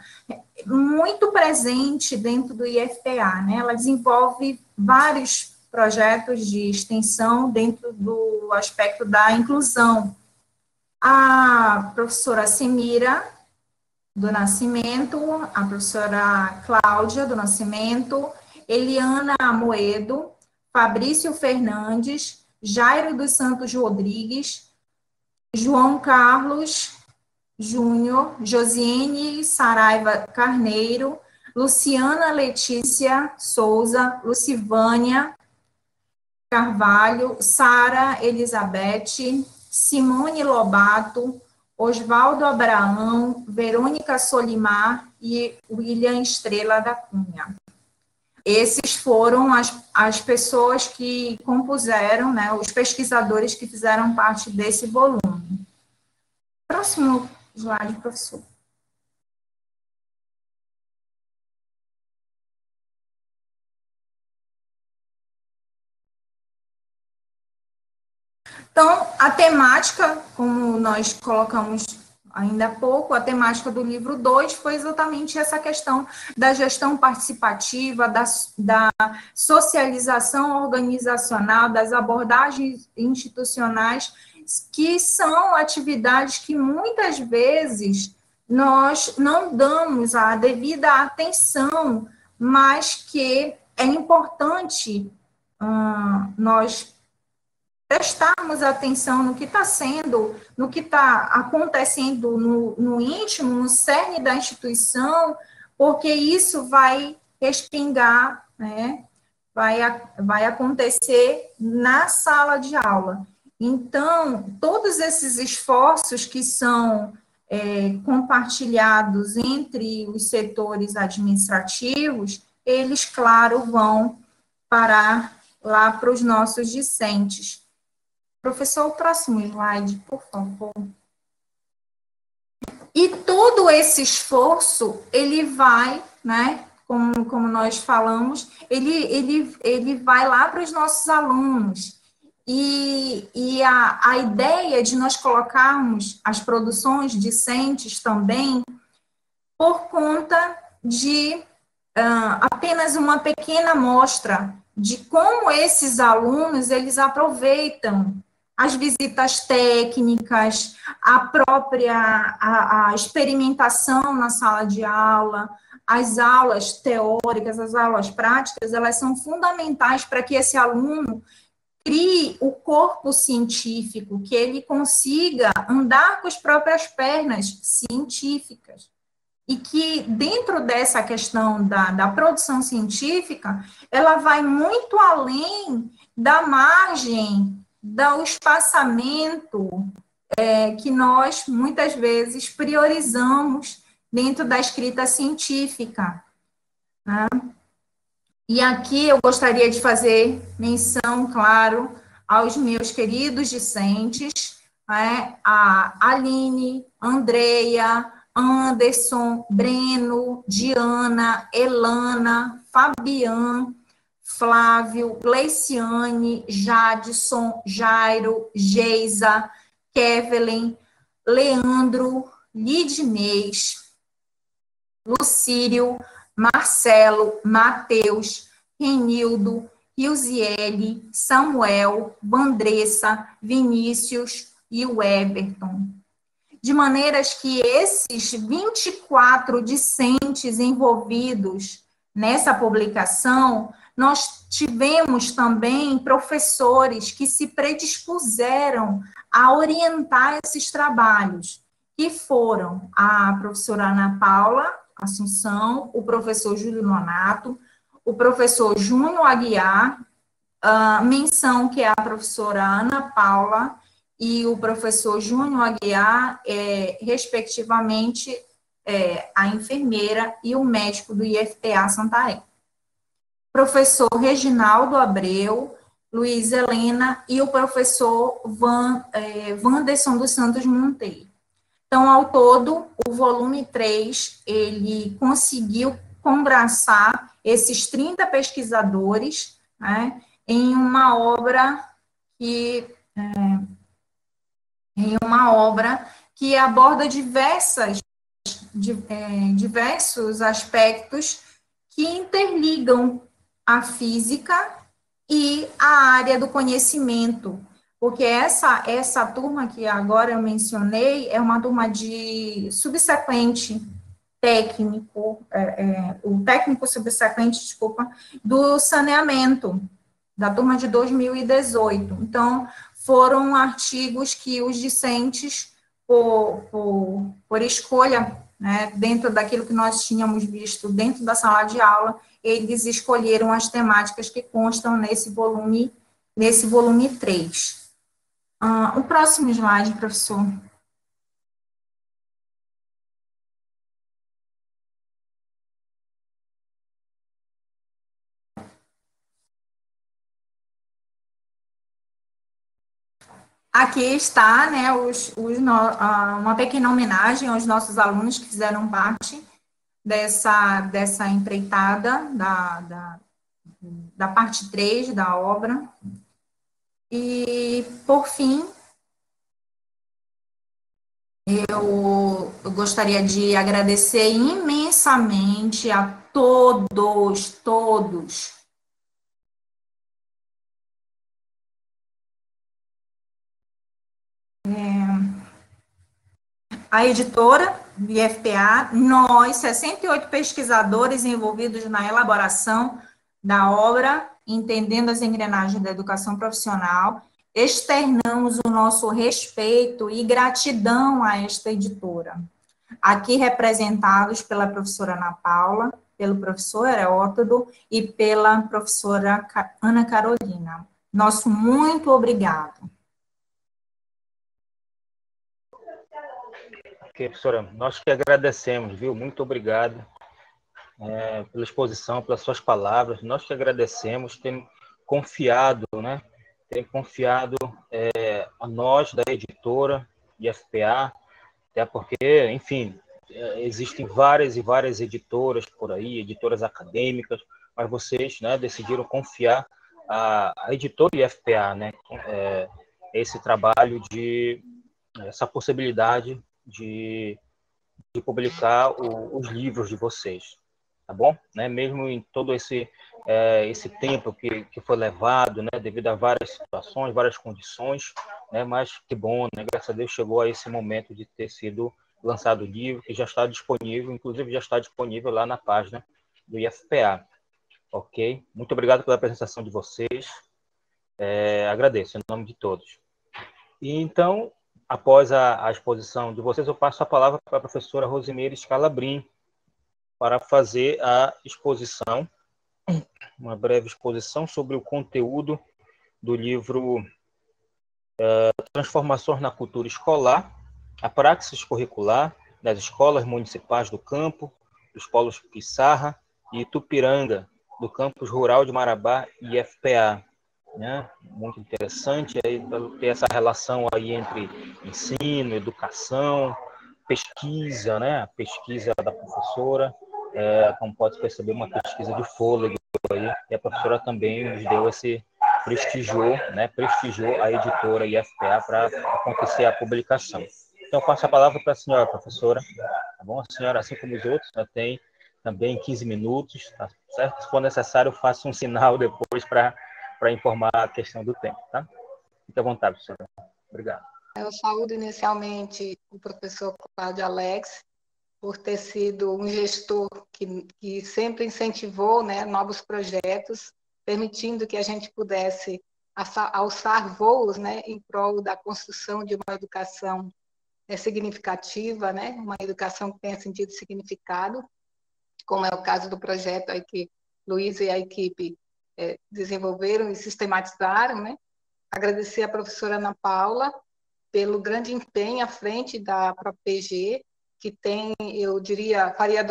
muito presente dentro do IFPA, né? Ela desenvolve vários projetos de extensão dentro do aspecto da inclusão. A professora Semira do Nascimento, a professora Cláudia do Nascimento, Eliana Amoedo, Fabrício Fernandes, Jairo dos Santos Rodrigues, João Carlos Júnior, Josiane Saraiva Carneiro, Luciana Letícia Souza, Lucivânia Carvalho, Sara Elizabeth, Simone Lobato, Oswaldo Abraão, Verônica Solimar e William Estrela da Cunha. Esses foram as pessoas que compuseram, né, os pesquisadores que fizeram parte desse volume. Próximo slide, professor. Então, a temática, como nós colocamos ainda há pouco, a temática do livro 2 foi exatamente essa questão da gestão participativa, da socialização organizacional, das abordagens institucionais, que são atividades que muitas vezes nós não damos a devida atenção, mas que é importante nós prestarmos atenção no que está sendo, no que está acontecendo no íntimo, no cerne da instituição, porque isso vai respingar, né, vai acontecer na sala de aula. Então, todos esses esforços que são compartilhados entre os setores administrativos, eles, claro, vão parar lá para os nossos discentes. Professor, o próximo slide, por favor. E todo esse esforço, ele vai, né, como nós falamos, ele vai lá para os nossos alunos. E a ideia de nós colocarmos as produções discentes também, por conta de apenas uma pequena amostra de como esses alunos, eles aproveitam as visitas técnicas, a própria a experimentação na sala de aula, as aulas teóricas, as aulas práticas, elas são fundamentais para que esse aluno crie o corpo científico, que ele consiga andar com as próprias pernas científicas. e que dentro dessa questão da produção científica, ela vai muito além da margem, do espaçamento que nós, muitas vezes, priorizamos dentro da escrita científica, né? E aqui eu gostaria de fazer menção, claro, aos meus queridos discentes, né? A Aline, Andreia, Anderson, Breno, Diana, Elana, Fabian, Flávio, Gleiciane, Jadson, Jairo, Geisa, Kevelen, Leandro, Lidinês, Lucírio, Marcelo, Mateus, Renildo, Ilziele, Samuel, Vandressa, Vinícius e o Everton. De maneiras que esses 24 discentes envolvidos nessa publicação, nós tivemos também professores que se predispuseram a orientar esses trabalhos, que foram a professora Ana Paula Assunção, o professor Júlio Nonato, o professor Júnior Aguiar, menção que é a professora Ana Paula e o professor Júnior Aguiar, respectivamente, a enfermeira e o médico do IFPA Santarém. Professor Reginaldo Abreu, Luiz Helena e o professor Wanderson dos Santos Monteiro. Então, ao todo, o volume 3, ele conseguiu congraçar esses 30 pesquisadores, né, em uma obra que aborda diversos aspectos que interligam a física e a área do conhecimento, porque essa turma que agora eu mencionei é uma turma de subsequente técnico, o técnico subsequente, desculpa, do saneamento, da turma de 2018. Então, foram artigos que os discentes, por escolha, né, dentro daquilo que nós tínhamos visto dentro da sala de aula, eles escolheram as temáticas que constam nesse volume 3. O próximo slide, professor. Aqui está, né, uma pequena homenagem aos nossos alunos que fizeram parte dessa empreitada da parte 3 da obra. E, por fim, eu gostaria de agradecer imensamente a todos, a editora do IFPA, nós, 68 pesquisadores envolvidos na elaboração da obra, Entendendo as Engrenagens da Educação Profissional, externamos o nosso respeito e gratidão a esta editora. Aqui representados pela professora Ana Paula, pelo professor Herótodo e pela professora Ana Carolina. Nosso muito obrigado. Ok, professora, nós que agradecemos, viu? Muito obrigado pela exposição, pelas suas palavras. Nós que agradecemos, tem confiado, né? Tem confiado a nós, da editora IFPA, até porque, enfim, existem várias e várias editoras por aí, editoras acadêmicas, mas vocês, né, decidiram confiar a editora IFPA, né? Esse trabalho essa possibilidade de publicar os livros de vocês, tá bom? Né? Mesmo em todo esse tempo que foi levado, né, devido a várias situações, várias condições, né, mas que bom, né, graças a Deus chegou a esse momento de ter sido lançado o livro, que já está disponível, inclusive já está disponível lá na página do IFPA, ok? Muito obrigado pela apresentação de vocês, agradeço em nome de todos. E então, após a exposição de vocês, eu passo a palavra para a professora Rosimeire Scalabrin, para fazer a exposição, uma breve exposição sobre o conteúdo do livro Transformações na Cultura Escolar, a Praxis Curricular das Escolas Municipais do Campo, dos Polos Pissarra e Itupiranga, do Campus Rural de Marabá e IFPA. Né? Muito interessante aí, ter essa relação aí entre ensino, educação, pesquisa, né? A pesquisa da professora, como pode perceber, uma pesquisa de fôlego aí, e a professora também nos deu esse prestigiou a editora IFPA para acontecer a publicação. Então, eu passo a palavra para a senhora, professora. Tá bom? A senhora, assim como os outros, já tem também 15 minutos, tá certo? Se for necessário, faça um sinal depois para informar a questão do tempo, tá? Fique à vontade, professora. Obrigado. Eu saúdo inicialmente o professor Cláudio Alex, por ter sido um gestor que sempre incentivou, né, novos projetos, permitindo que a gente pudesse alçar voos, né, em prol da construção de uma educação significativa, né, uma educação que tenha sentido e significado, como é o caso do projeto aí que Luiz e a equipe desenvolveram e sistematizaram, né. Agradecer à professora Ana Paula pelo grande empenho à frente da própria PG, que tem, eu diria, faria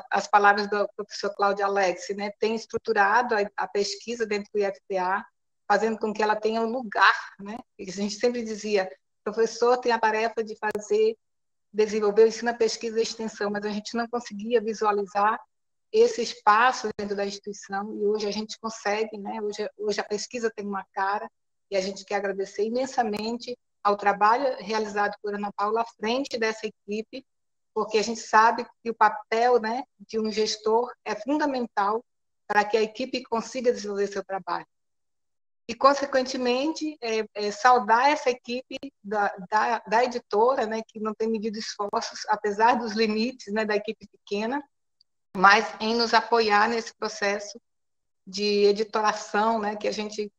as palavras do professor Cláudio Alex, né, tem estruturado a pesquisa dentro do IFPA, fazendo com que ela tenha um lugar, né, a gente sempre dizia, o professor tem a tarefa de desenvolver o ensino, a pesquisa e a extensão, mas a gente não conseguia visualizar esse espaço dentro da instituição, e hoje a gente consegue, né, hoje a pesquisa tem uma cara, e a gente quer agradecer imensamente ao trabalho realizado por Ana Paula à frente dessa equipe, porque a gente sabe que o papel, né, de um gestor é fundamental para que a equipe consiga desenvolver seu trabalho. E, consequentemente, saudar essa equipe da editora, né, que não tem medido esforços, apesar dos limites, né, da equipe pequena, mas em nos apoiar nesse processo de editoração, né, que a gente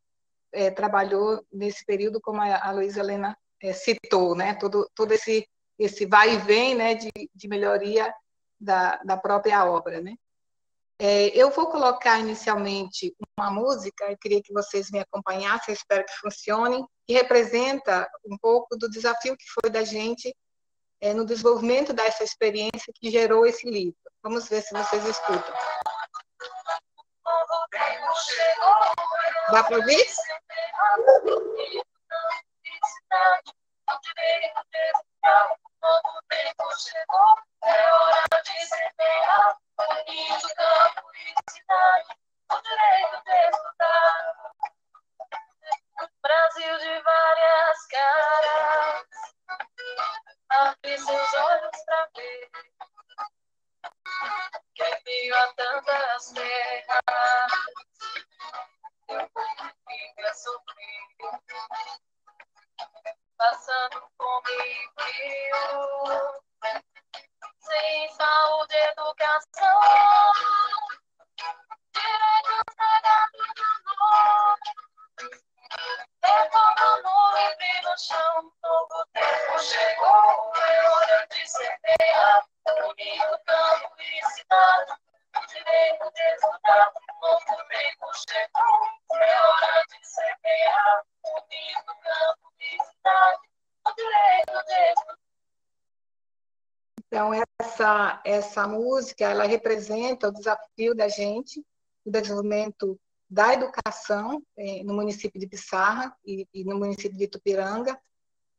trabalhou nesse período, como a Luísa Helena citou, né, todo esse vai e vem, né, de melhoria da própria obra, né. Eu vou colocar inicialmente uma música, eu queria que vocês me acompanhassem, eu espero que funcione, que representa um pouco do desafio que foi da gente no desenvolvimento dessa experiência que gerou esse livro. Vamos ver se vocês escutam. Dá para ouvir? Novo tempo chegou, é hora de semear, unindo campo e cidade, o direito de estudar. Brasil de várias caras, abre seus olhos pra ver, que em meio a tantas terras, eu fica sofrendo. Passando fome e frio, sem saúde e educação, direitos negados no norte, retornando livre no chão. Novo tempo chegou, é hora de semear, unindo campo e cidade, o direito de estudar. Novo tempo chegou, é hora de semear, unindo campo e cidade, o direito de estudar. Então, essa música, ela representa o desafio da gente, o desenvolvimento da educação no município de Pissarra e no município de Itupiranga,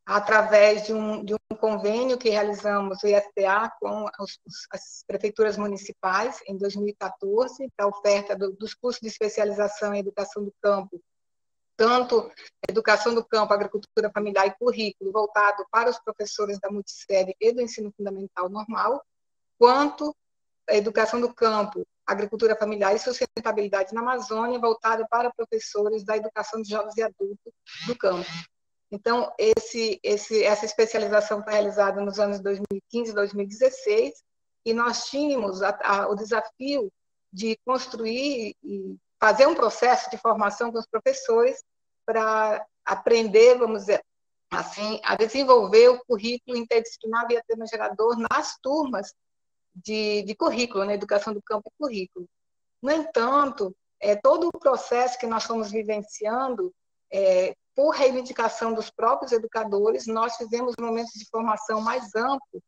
através de um convênio que realizamos, o IFPA, com as prefeituras municipais, em 2014, para a oferta dos cursos de especialização em educação do campo, tanto educação do campo, agricultura familiar e currículo, voltado para os professores da multissérie e do ensino fundamental normal, quanto a educação do campo, agricultura familiar e sustentabilidade na Amazônia, voltado para professores da educação de jovens e adultos do campo. Então, essa especialização foi realizada nos anos 2015 e 2016, e nós tínhamos o desafio de construir e fazer um processo de formação com os professores para aprender, vamos dizer assim, a desenvolver o currículo interdisciplinar via tema gerador nas turmas de currículo, né? Educação do campo e currículo. No entanto, todo o processo que nós estamos vivenciando, por reivindicação dos próprios educadores, nós fizemos momentos de formação mais amplos,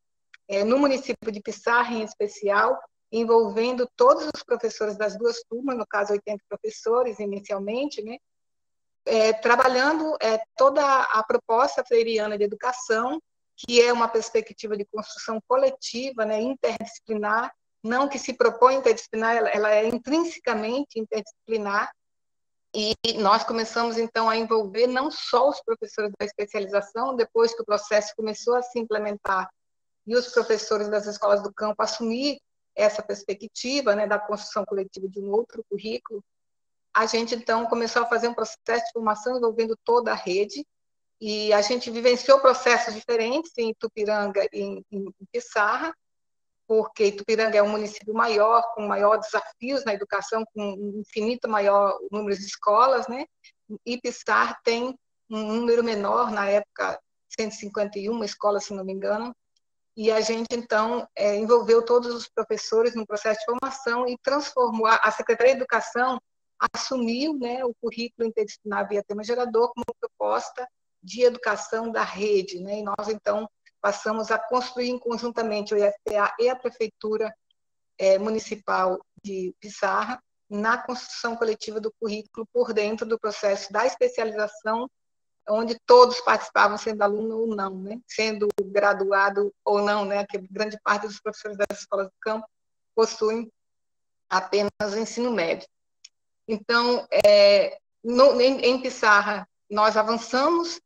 no município de Pissarra, em especial, envolvendo todos os professores das duas turmas, no caso, 80 professores inicialmente, né? Trabalhando toda a proposta freiriana de educação, que é uma perspectiva de construção coletiva, né, interdisciplinar, não que se propõe interdisciplinar, ela é intrinsecamente interdisciplinar, e nós começamos, então, a envolver não só os professores da especialização, depois que o processo começou a se implementar, e os professores das escolas do campo assumir essa perspectiva, né, da construção coletiva de um outro currículo, a gente, então, começou a fazer um processo de formação envolvendo toda a rede, e a gente vivenciou processos diferentes em Itupiranga e em Pissarra, porque Itupiranga é um município maior, com maior desafios na educação, com um infinito maior número de escolas, né? E Pissarra tem um número menor, na época, 151 escolas, se não me engano, e a gente, então, envolveu todos os professores no processo de formação e transformou, a Secretaria de Educação assumiu, né, o currículo interdisciplinar via tema gerador como proposta de educação da rede, né? E nós, então, passamos a construir conjuntamente o IFPA e a Prefeitura Municipal de Pissarra na construção coletiva do currículo por dentro do processo da especialização, onde todos participavam, sendo aluno ou não, né? Sendo graduado ou não, né? Que grande parte dos professores das escolas do campo possuem apenas o ensino médio. Então, em Pissarra, nós avançamos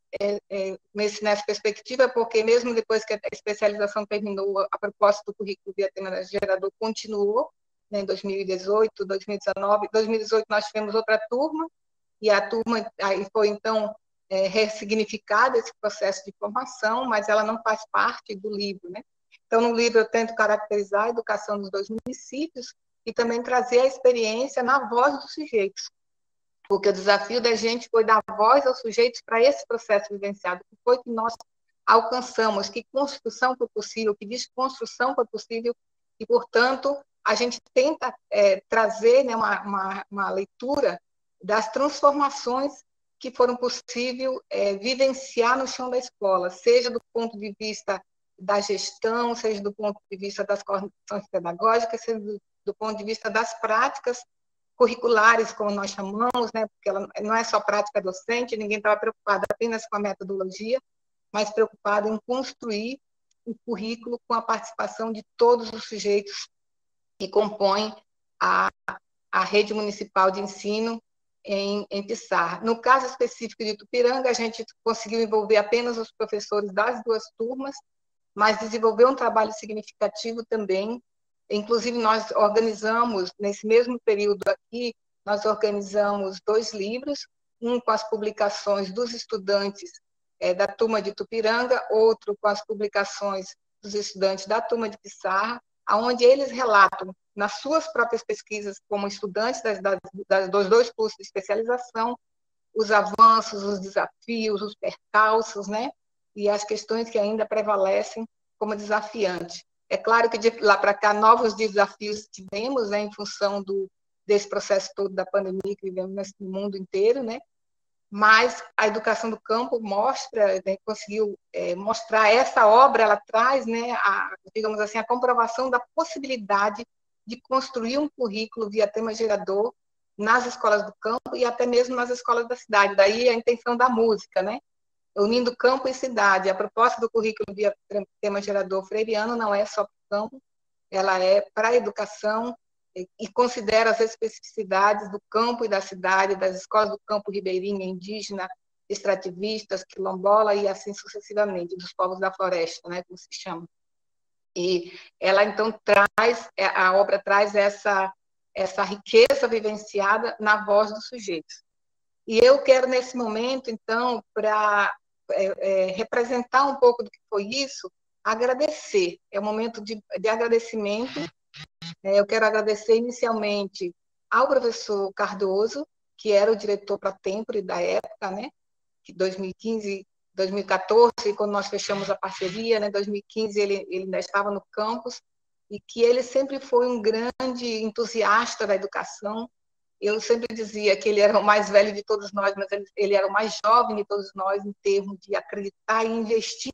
nessa perspectiva, porque mesmo depois que a especialização terminou, a proposta do currículo via tema gerador continuou, né, em 2018, 2019. Em 2018, nós tivemos outra turma, e a turma aí foi, então, ressignificado esse processo de formação, mas ela não faz parte do livro, né? Então, no livro eu tento caracterizar a educação dos dois municípios e também trazer a experiência na voz dos sujeitos, porque o desafio da gente foi dar voz aos sujeitos para esse processo vivenciado, que foi que nós alcançamos, que construção foi possível, que desconstrução foi possível, e, portanto, a gente tenta trazer, né, uma leitura das transformações que foram possível vivenciar no chão da escola, seja do ponto de vista da gestão, seja do ponto de vista das condições pedagógicas, seja do ponto de vista das práticas curriculares, como nós chamamos, né, porque ela não é só prática docente, ninguém estava preocupado apenas com a metodologia, mas preocupado em construir o currículo com a participação de todos os sujeitos que compõem a rede municipal de ensino em Pissarra. No caso específico de Itupiranga, a gente conseguiu envolver apenas os professores das duas turmas, mas desenvolveu um trabalho significativo também. Inclusive, nós organizamos, nesse mesmo período aqui, nós organizamos 2 livros, um com as publicações dos estudantes da turma de Itupiranga, outro com as publicações dos estudantes da turma de Pissarra, onde eles relatam, nas suas próprias pesquisas, como estudantes dos 2 cursos de especialização, os avanços, os desafios, os percalços, né? E as questões que ainda prevalecem como desafiantes. É claro que de lá para cá novos desafios tivemos, né, em função desse processo todo da pandemia que vivemos no mundo inteiro, né? Mas a educação do campo mostra, né, conseguiu mostrar essa obra, ela traz, né, digamos assim, a comprovação da possibilidade de construir um currículo via tema gerador nas escolas do campo e até mesmo nas escolas da cidade. Daí a intenção da música, né? Unindo campo e cidade. A proposta do currículo via tema gerador freiriano não é só para o campo, ela é para a educação e considera as especificidades do campo e da cidade, das escolas do campo ribeirinha, indígena, extrativistas, quilombola e assim sucessivamente, dos povos da floresta, né, como se chama. E ela, então, a obra traz essa riqueza vivenciada na voz dos sujeitos. E eu quero, nesse momento, então, para representar um pouco do que foi isso, agradecer. É um momento de agradecimento. Eu quero agradecer inicialmente ao professor Cardoso, que era o diretor para Tempore da época, né? Que 2015, 2014, quando nós fechamos a parceria, né? 2015 ele ainda estava no campus, e que ele sempre foi um grande entusiasta da educação. Eu sempre dizia que ele era o mais velho de todos nós, mas ele era o mais jovem de todos nós em termos de acreditar e investir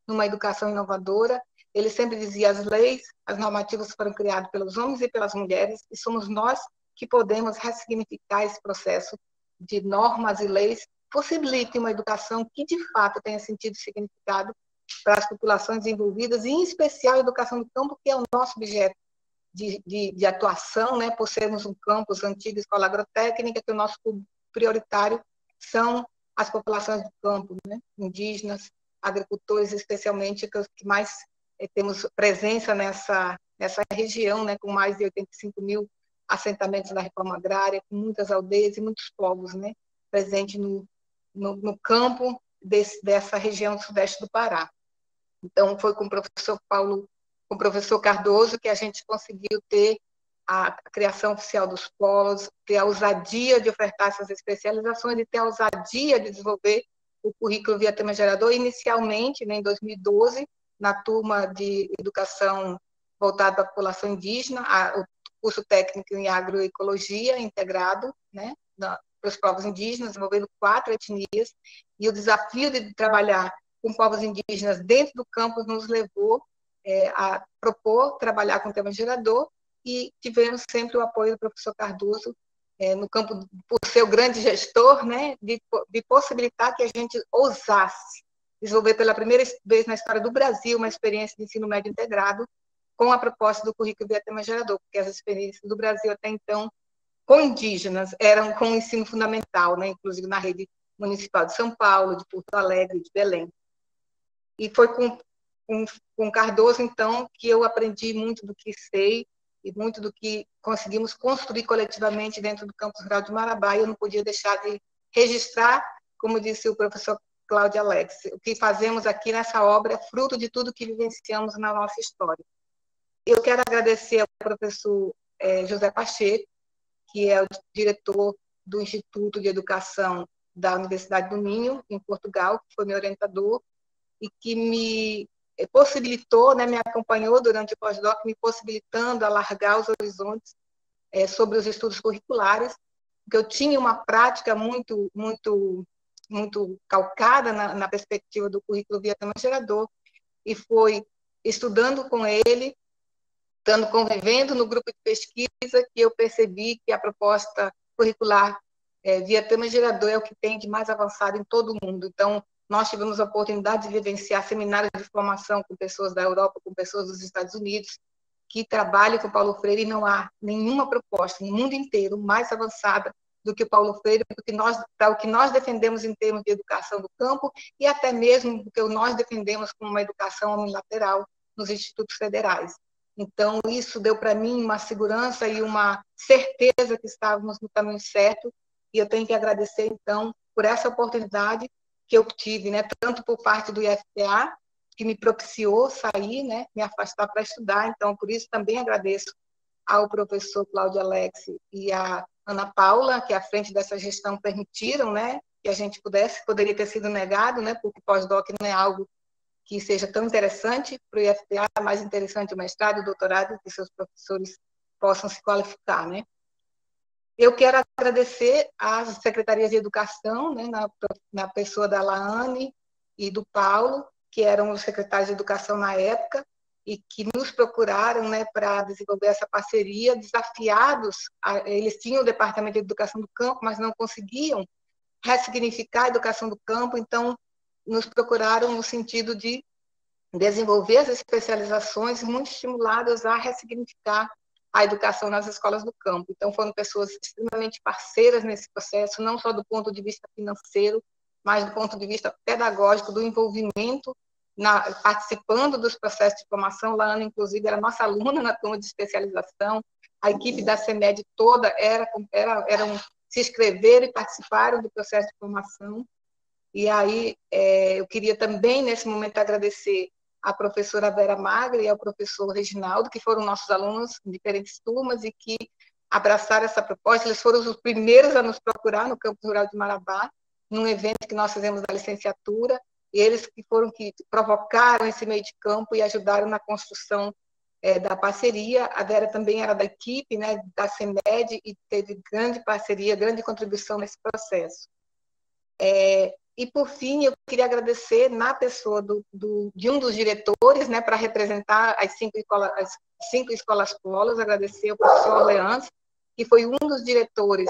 numa educação inovadora. Ele sempre dizia: as leis, as normativas foram criadas pelos homens e pelas mulheres, e somos nós que podemos ressignificar esse processo de normas e leis, possibilite uma educação que, de fato, tenha sentido e significado para as populações envolvidas, e, em especial, a educação do campo, que é o nosso objeto de atuação, né, por sermos um campus antigo, escola agrotécnica, que o nosso público prioritário são as populações do campo, né, indígenas, agricultores, especialmente, que mais temos presença nessa região, né, com mais de 85 mil assentamentos da reforma agrária, com muitas aldeias e muitos povos, né, presentes no campo dessa região do sudeste do Pará. Então, foi com o professor Cardoso que a gente conseguiu ter a criação oficial dos polos, ter a ousadia de ofertar essas especializações e ter a ousadia de desenvolver o currículo via tema gerador, inicialmente, né, em 2012, na turma de educação voltada para a população indígena, o curso técnico em agroecologia integrado, né, para os povos indígenas, envolvendo 4 etnias, e o desafio de trabalhar com povos indígenas dentro do campus nos levou a propor trabalhar com o tema gerador, e tivemos sempre o apoio do professor Cardoso no campo, por ser o grande gestor, né, de possibilitar que a gente ousasse desenvolver pela primeira vez na história do Brasil uma experiência de ensino médio integrado com a proposta do currículo via tema gerador, porque as experiências do Brasil até então com indígenas eram com o ensino fundamental, né, inclusive na rede municipal de São Paulo, de Porto Alegre, de Belém. E foi com Cardoso, então, que eu aprendi muito do que sei e muito do que conseguimos construir coletivamente dentro do Campus Rural de Marabá, e eu não podia deixar de registrar, como disse o professor Cláudio Alex, o que fazemos aqui nessa obra é fruto de tudo que vivenciamos na nossa história. Eu quero agradecer ao professor José Pacheco, que é o diretor do Instituto de Educação da Universidade do Minho, em Portugal, que foi meu orientador, e que me possibilitou, né, me acompanhou durante o pós-doc, me possibilitando alargar os horizontes sobre os estudos curriculares, porque eu tinha uma prática muito calcada na perspectiva do currículo via tema gerador, e foi estudando com ele, estando convivendo no grupo de pesquisa, que eu percebi que a proposta curricular via tema gerador é o que tem de mais avançado em todo o mundo. Então, nós tivemos a oportunidade de vivenciar seminários de formação com pessoas da Europa, com pessoas dos Estados Unidos, que trabalham com Paulo Freire, e não há nenhuma proposta no mundo inteiro mais avançada do que o Paulo Freire, para o que nós defendemos em termos de educação do campo, e até mesmo do que nós defendemos como uma educação unilateral nos institutos federais. Então, isso deu para mim uma segurança e uma certeza que estávamos no caminho certo, e eu tenho que agradecer, então, por essa oportunidade que eu tive, né, tanto por parte do IFPA, que me propiciou sair, né, me afastar para estudar. Então, por isso também agradeço ao professor Cláudio Alex e à Ana Paula, que à frente dessa gestão permitiram, né, que a gente poderia ter sido negado, né, porque pós-doc não é algo que seja tão interessante para o IFPA, é mais interessante o mestrado, o doutorado, que seus professores possam se qualificar, né. Eu quero agradecer às secretarias de educação, né, na pessoa da Laane e do Paulo, que eram os secretários de educação na época, e que nos procuraram, né, para desenvolver essa parceria, desafiados. Eles tinham o Departamento de Educação do Campo, mas não conseguiam ressignificar a educação do campo, então nos procuraram no sentido de desenvolver as especializações muito estimuladas a ressignificar a educação nas escolas do campo. Então, foram pessoas extremamente parceiras nesse processo, não só do ponto de vista financeiro, mas do ponto de vista pedagógico, do envolvimento, participando dos processos de formação. Laana, inclusive, era nossa aluna na turma de especialização, a equipe da CEMED toda se inscreveram e participaram do processo de formação. E aí, eu queria também, nesse momento, agradecer a professora Vera Magre e ao professor Reginaldo, que foram nossos alunos em diferentes turmas e que abraçaram essa proposta. Eles foram os primeiros a nos procurar no Campus Rural de Marabá, num evento que nós fizemos da licenciatura, e eles que provocaram esse meio de campo e ajudaram na construção da parceria. A Vera também era da equipe, né, da CEMED, e teve grande parceria, grande contribuição nesse processo. E, por fim, eu queria agradecer na pessoa de um dos diretores, né, para representar as 5 escolas polos, agradecer ao professor Leandro, que foi um dos diretores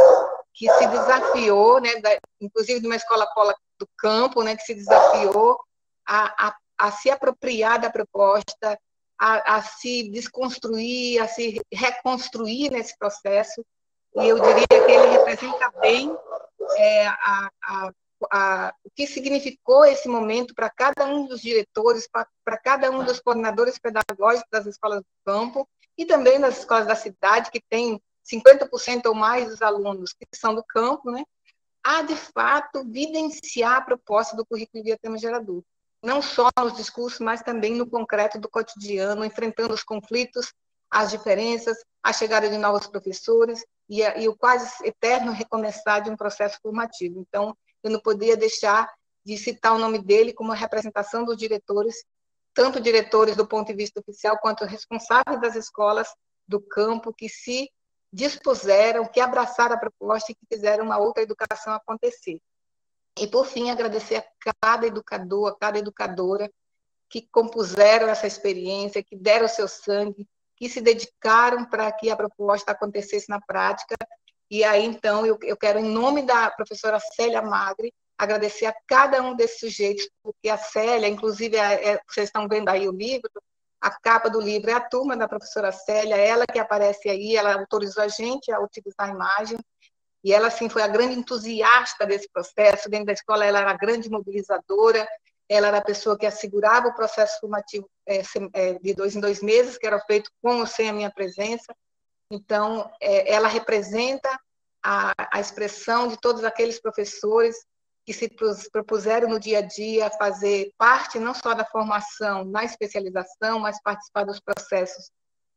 que se desafiou, né, inclusive de uma escola pola do campo, né, que se desafiou a se apropriar da proposta, a se desconstruir, a se reconstruir nesse processo. E eu diria que ele representa bem o que significou esse momento para cada um dos diretores, para cada um dos coordenadores pedagógicos das escolas do campo e também das escolas da cidade, que tem 50% ou mais dos alunos que são do campo, né, a, de fato, vivenciar a proposta do currículo via tema gerador. Não só nos discursos, mas também no concreto do cotidiano, enfrentando os conflitos, as diferenças, a chegada de novos professores e o quase eterno recomeçar de um processo formativo. Então, eu não podia deixar de citar o nome dele como a representação dos diretores, tanto diretores do ponto de vista oficial, quanto responsáveis das escolas do campo, que se dispuseram, que abraçaram a proposta e que fizeram uma outra educação acontecer. E, por fim, agradecer a cada educador, a cada educadora que compuseram essa experiência, que deram o seu sangue, que se dedicaram para que a proposta acontecesse na prática. E aí, então, eu quero, em nome da professora Célia Magri, agradecer a cada um desses sujeitos, porque a Célia, inclusive, vocês estão vendo aí o livro, a capa do livro é a turma da professora Célia, ela que aparece aí, ela autorizou a gente a utilizar a imagem, e ela, assim, foi a grande entusiasta desse processo. Dentro da escola, ela era a grande mobilizadora, ela era a pessoa que assegurava o processo formativo de 2 em 2 meses, que era feito com ou sem a minha presença. Então, ela representa a expressão de todos aqueles professores que se propuseram no dia a dia fazer parte não só da formação na especialização, mas participar dos processos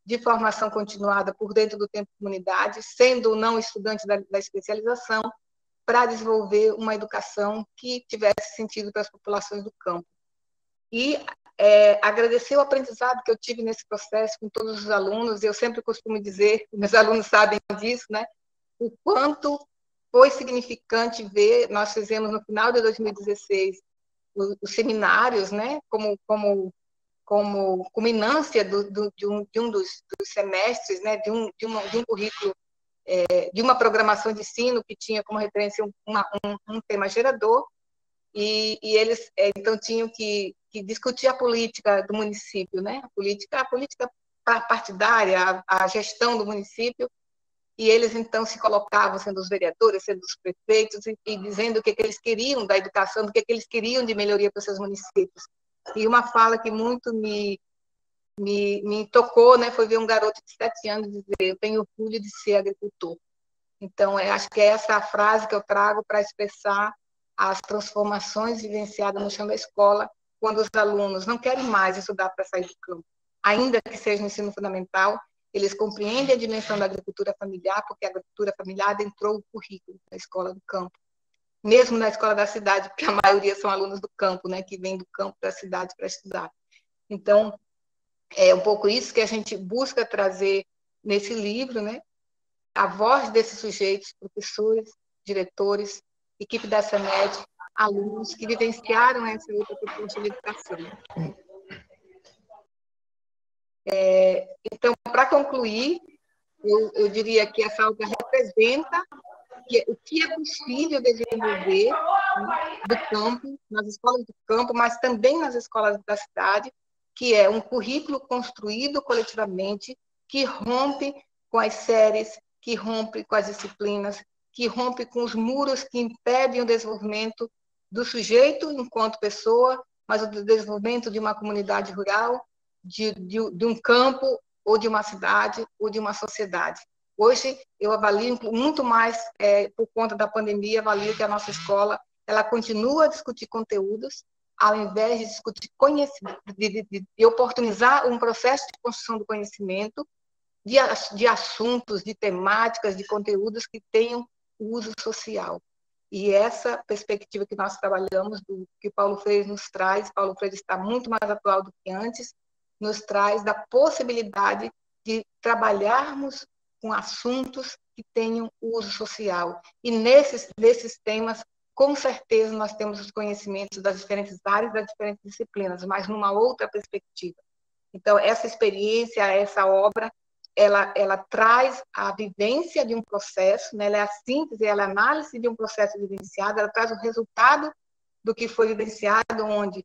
de formação continuada por dentro do tempo de comunidade, sendo ou não estudante da especialização, para desenvolver uma educação que tivesse sentido para as populações do campo. E agradecer o aprendizado que eu tive nesse processo com todos os alunos. Eu sempre costumo dizer, meus alunos sabem disso, né, o quanto foi significante ver, nós fizemos no final de 2016 os seminários, né, como culminância de um dos semestres, né, de um currículo, de uma programação de ensino que tinha como referência um tema gerador, e eles, então, tinham que discutir a política do município, né, a política partidária, a gestão do município, e eles, então, se colocavam, sendo os vereadores, sendo os prefeitos, e dizendo o que eles queriam da educação, o que eles queriam de melhoria para os seus municípios. E uma fala que muito me tocou, né, foi ver um garoto de 7 anos dizer: eu tenho orgulho de ser agricultor. Então, acho que é essa a frase que eu trago para expressar as transformações vivenciadas no chão da escola, quando os alunos não querem mais estudar para sair do campo, ainda que seja no ensino fundamental. Eles compreendem a dimensão da agricultura familiar, porque a agricultura familiar adentrou o currículo da escola do campo, mesmo na escola da cidade, porque a maioria são alunos do campo, né, que vêm do campo para a cidade para estudar. Então, é um pouco isso que a gente busca trazer nesse livro, né, a voz desses sujeitos, professores, diretores, equipe da CEMED, alunos que vivenciaram essa outra proposta de educação. Então, para concluir, eu diria que essa obra representa o que é possível desenvolver, né, do campo, nas escolas do campo, mas também nas escolas da cidade, que é um currículo construído coletivamente, que rompe com as séries, que rompe com as disciplinas, que rompe com os muros que impedem o desenvolvimento do sujeito enquanto pessoa, mas o desenvolvimento de uma comunidade rural, de um campo, ou de uma cidade, ou de uma sociedade. Hoje, eu avalio muito mais, por conta da pandemia, avalio que a nossa escola ela continua a discutir conteúdos, ao invés de discutir conhecimento, de oportunizar um processo de construção do conhecimento, de assuntos, de temáticas, de conteúdos que tenham uso social. E essa perspectiva que nós trabalhamos, que Paulo Freire nos traz, Paulo Freire está muito mais atual do que antes, nos traz da possibilidade de trabalharmos com assuntos que tenham uso social. E nesses temas, com certeza, nós temos os conhecimentos das diferentes áreas, das diferentes disciplinas, mas numa outra perspectiva. Então, essa experiência, essa obra, ela traz a vivência de um processo, né? Ela é a síntese, ela é a análise de um processo vivenciado, ela traz o resultado do que foi vivenciado, onde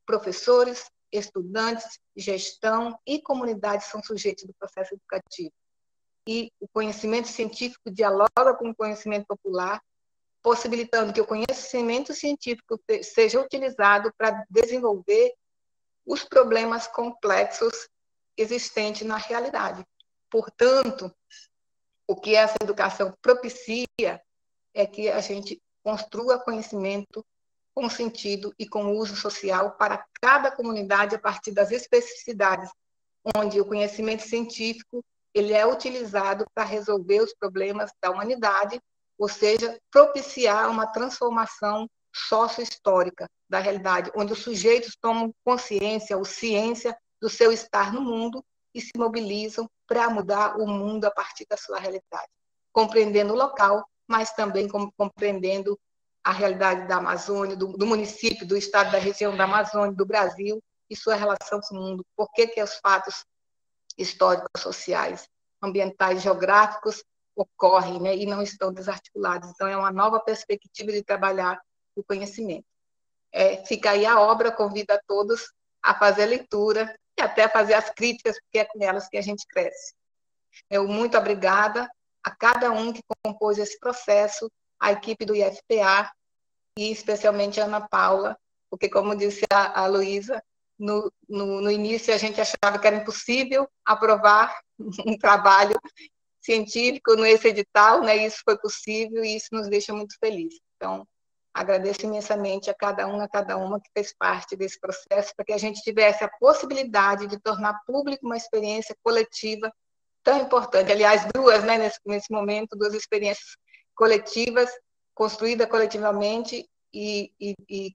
professores, estudantes, gestão e comunidade são sujeitos do processo educativo. E o conhecimento científico dialoga com o conhecimento popular, possibilitando que o conhecimento científico seja utilizado para desenvolver os problemas complexos existentes na realidade. Portanto, o que essa educação propicia é que a gente construa conhecimento com sentido e com uso social para cada comunidade a partir das especificidades, onde o conhecimento científico ele é utilizado para resolver os problemas da humanidade, ou seja, propiciar uma transformação sócio-histórica da realidade, onde os sujeitos tomam consciência ou ciência do seu estar no mundo e se mobilizam para mudar o mundo a partir da sua realidade, compreendendo o local, mas também compreendendo a realidade da Amazônia, do município, do estado, da região da Amazônia, do Brasil e sua relação com o mundo. Por que os fatos históricos, sociais, ambientais, geográficos ocorrem, né, e não estão desarticulados? Então, é uma nova perspectiva de trabalhar o conhecimento. Fica aí a obra, convido a todos a fazer a leitura e até a fazer as críticas, porque é com elas que a gente cresce. Eu muito obrigada a cada um que compôs esse processo, a equipe do IFPA e especialmente a Ana Paula, porque, como disse a Luísa, no início a gente achava que era impossível aprovar um trabalho científico nesse edital, né? Isso foi possível e isso nos deixa muito felizes. Então, agradeço imensamente a cada uma que fez parte desse processo, para que a gente tivesse a possibilidade de tornar público uma experiência coletiva tão importante. Aliás, duas, né, nesse momento, duas experiências coletivas, construídas coletivamente e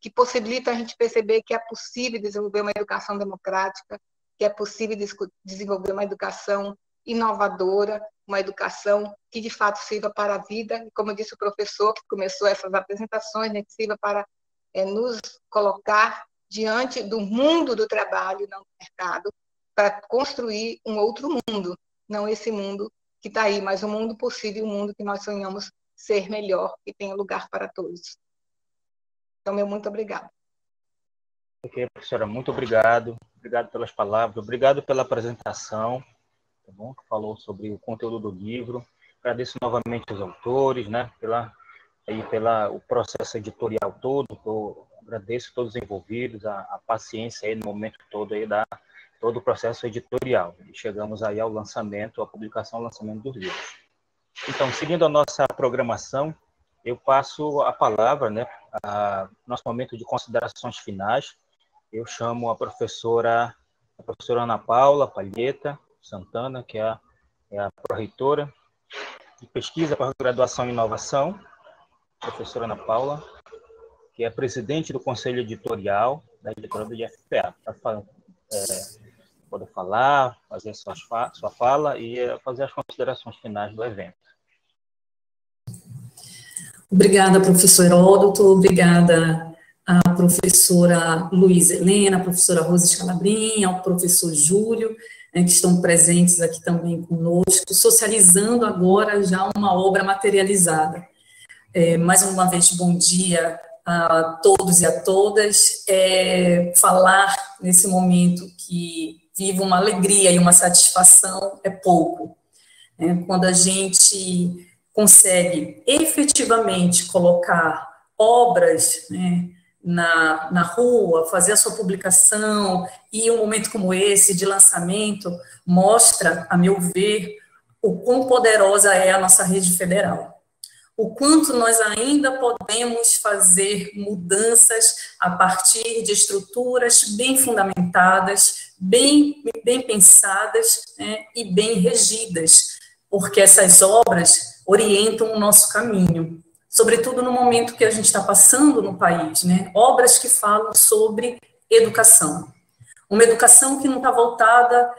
que possibilitam a gente perceber que é possível desenvolver uma educação democrática, que é possível desenvolver uma educação inovadora, uma educação que, de fato, sirva para a vida, e como disse o professor, que começou essas apresentações, né, que sirva para nos colocar diante do mundo do trabalho, não do mercado, para construir um outro mundo, não esse mundo que está aí, mas um mundo possível, um mundo que nós sonhamos ser melhor, que tenha lugar para todos. Então, meu muito obrigada. Ok, professora, muito obrigado. Obrigado pelas palavras, obrigado pela apresentação, tá bom? Que falou sobre o conteúdo do livro. Agradeço novamente os autores, né, pelo processo editorial todo. Eu agradeço a todos os envolvidos, a paciência aí no momento todo aí todo o processo editorial. E chegamos aí ao lançamento, à publicação, ao lançamento dos livros. Então, seguindo a nossa programação, eu passo a palavra, né, nosso momento de considerações finais. Eu chamo a professora Ana Paula Palheta Santana, que é a pró-reitora de Pesquisa, Pós-Graduação e Inovação, professora Ana Paula, que é presidente do Conselho Editorial da editora do IFPA. Pode falar, fazer sua fala e fazer as considerações finais do evento. Obrigada, professor Heródoto, obrigada à professora Luísa Helena, à professora Rosa Scalabrin, ao professor Júlio, que estão presentes aqui também conosco, socializando agora já uma obra materializada. Mais uma vez, bom dia a todos e a todas. Falar nesse momento que vivo uma alegria e uma satisfação é pouco. Quando a gente consegue efetivamente colocar obras, né, na rua, fazer a sua publicação, e um momento como esse de lançamento mostra, a meu ver, o quão poderosa é a nossa rede federal. O quanto nós ainda podemos fazer mudanças a partir de estruturas bem fundamentadas, bem pensadas, né, e bem regidas, porque essas obras orientam o nosso caminho, sobretudo no momento que a gente está passando no país, né? Obras que falam sobre educação. Uma educação que não está voltada,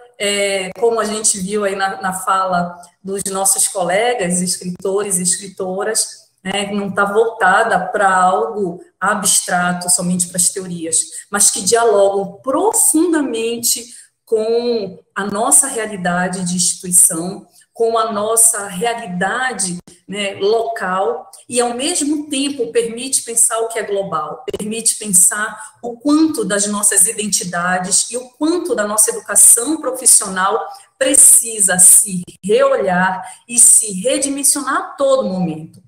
como a gente viu aí na fala dos nossos colegas, escritores e escritoras, né, não está voltada para algo abstrato, somente para as teorias, mas que dialogam profundamente com a nossa realidade de instituição, com a nossa realidade, né, local, e ao mesmo tempo permite pensar o que é global, permite pensar o quanto das nossas identidades e o quanto da nossa educação profissional precisa se reolhar e se redimensionar a todo momento.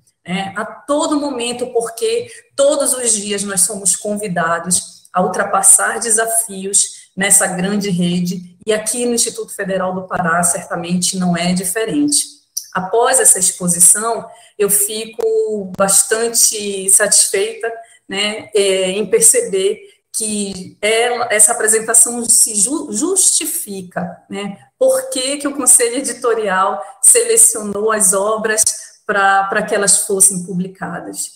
A todo momento, porque todos os dias nós somos convidados a ultrapassar desafios nessa grande rede, e aqui no Instituto Federal do Pará certamente não é diferente. Após essa exposição, eu fico bastante satisfeita, né, em perceber que essa apresentação se justifica, né, por que o Conselho Editorial selecionou as obras para que elas fossem publicadas.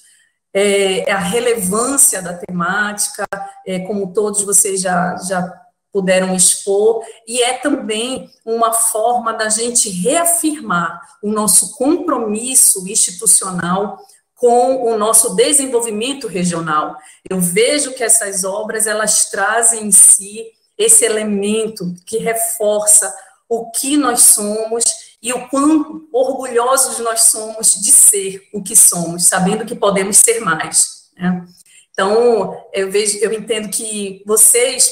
A relevância da temática, como todos vocês já puderam expor, e é também uma forma da gente reafirmar o nosso compromisso institucional com o nosso desenvolvimento regional. Eu vejo que essas obras, elas trazem em si esse elemento que reforça o que nós somos e o quão orgulhosos nós somos de ser o que somos, sabendo que podemos ser mais, né? Então, eu entendo que vocês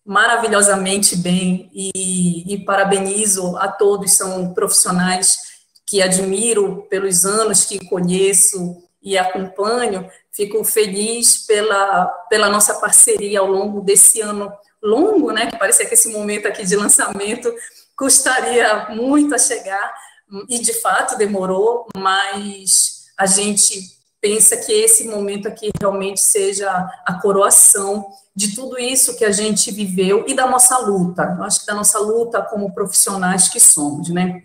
maravilhosamente bem, e parabenizo a todos, são profissionais que admiro pelos anos que conheço e acompanho. Fico feliz pela nossa parceria ao longo desse ano longo, né, que parecia que esse momento aqui de lançamento custaria muito a chegar, e de fato demorou, mas a gente pensa que esse momento aqui realmente seja a coroação de tudo isso que a gente viveu e da nossa luta, eu acho que da nossa luta como profissionais que somos, né?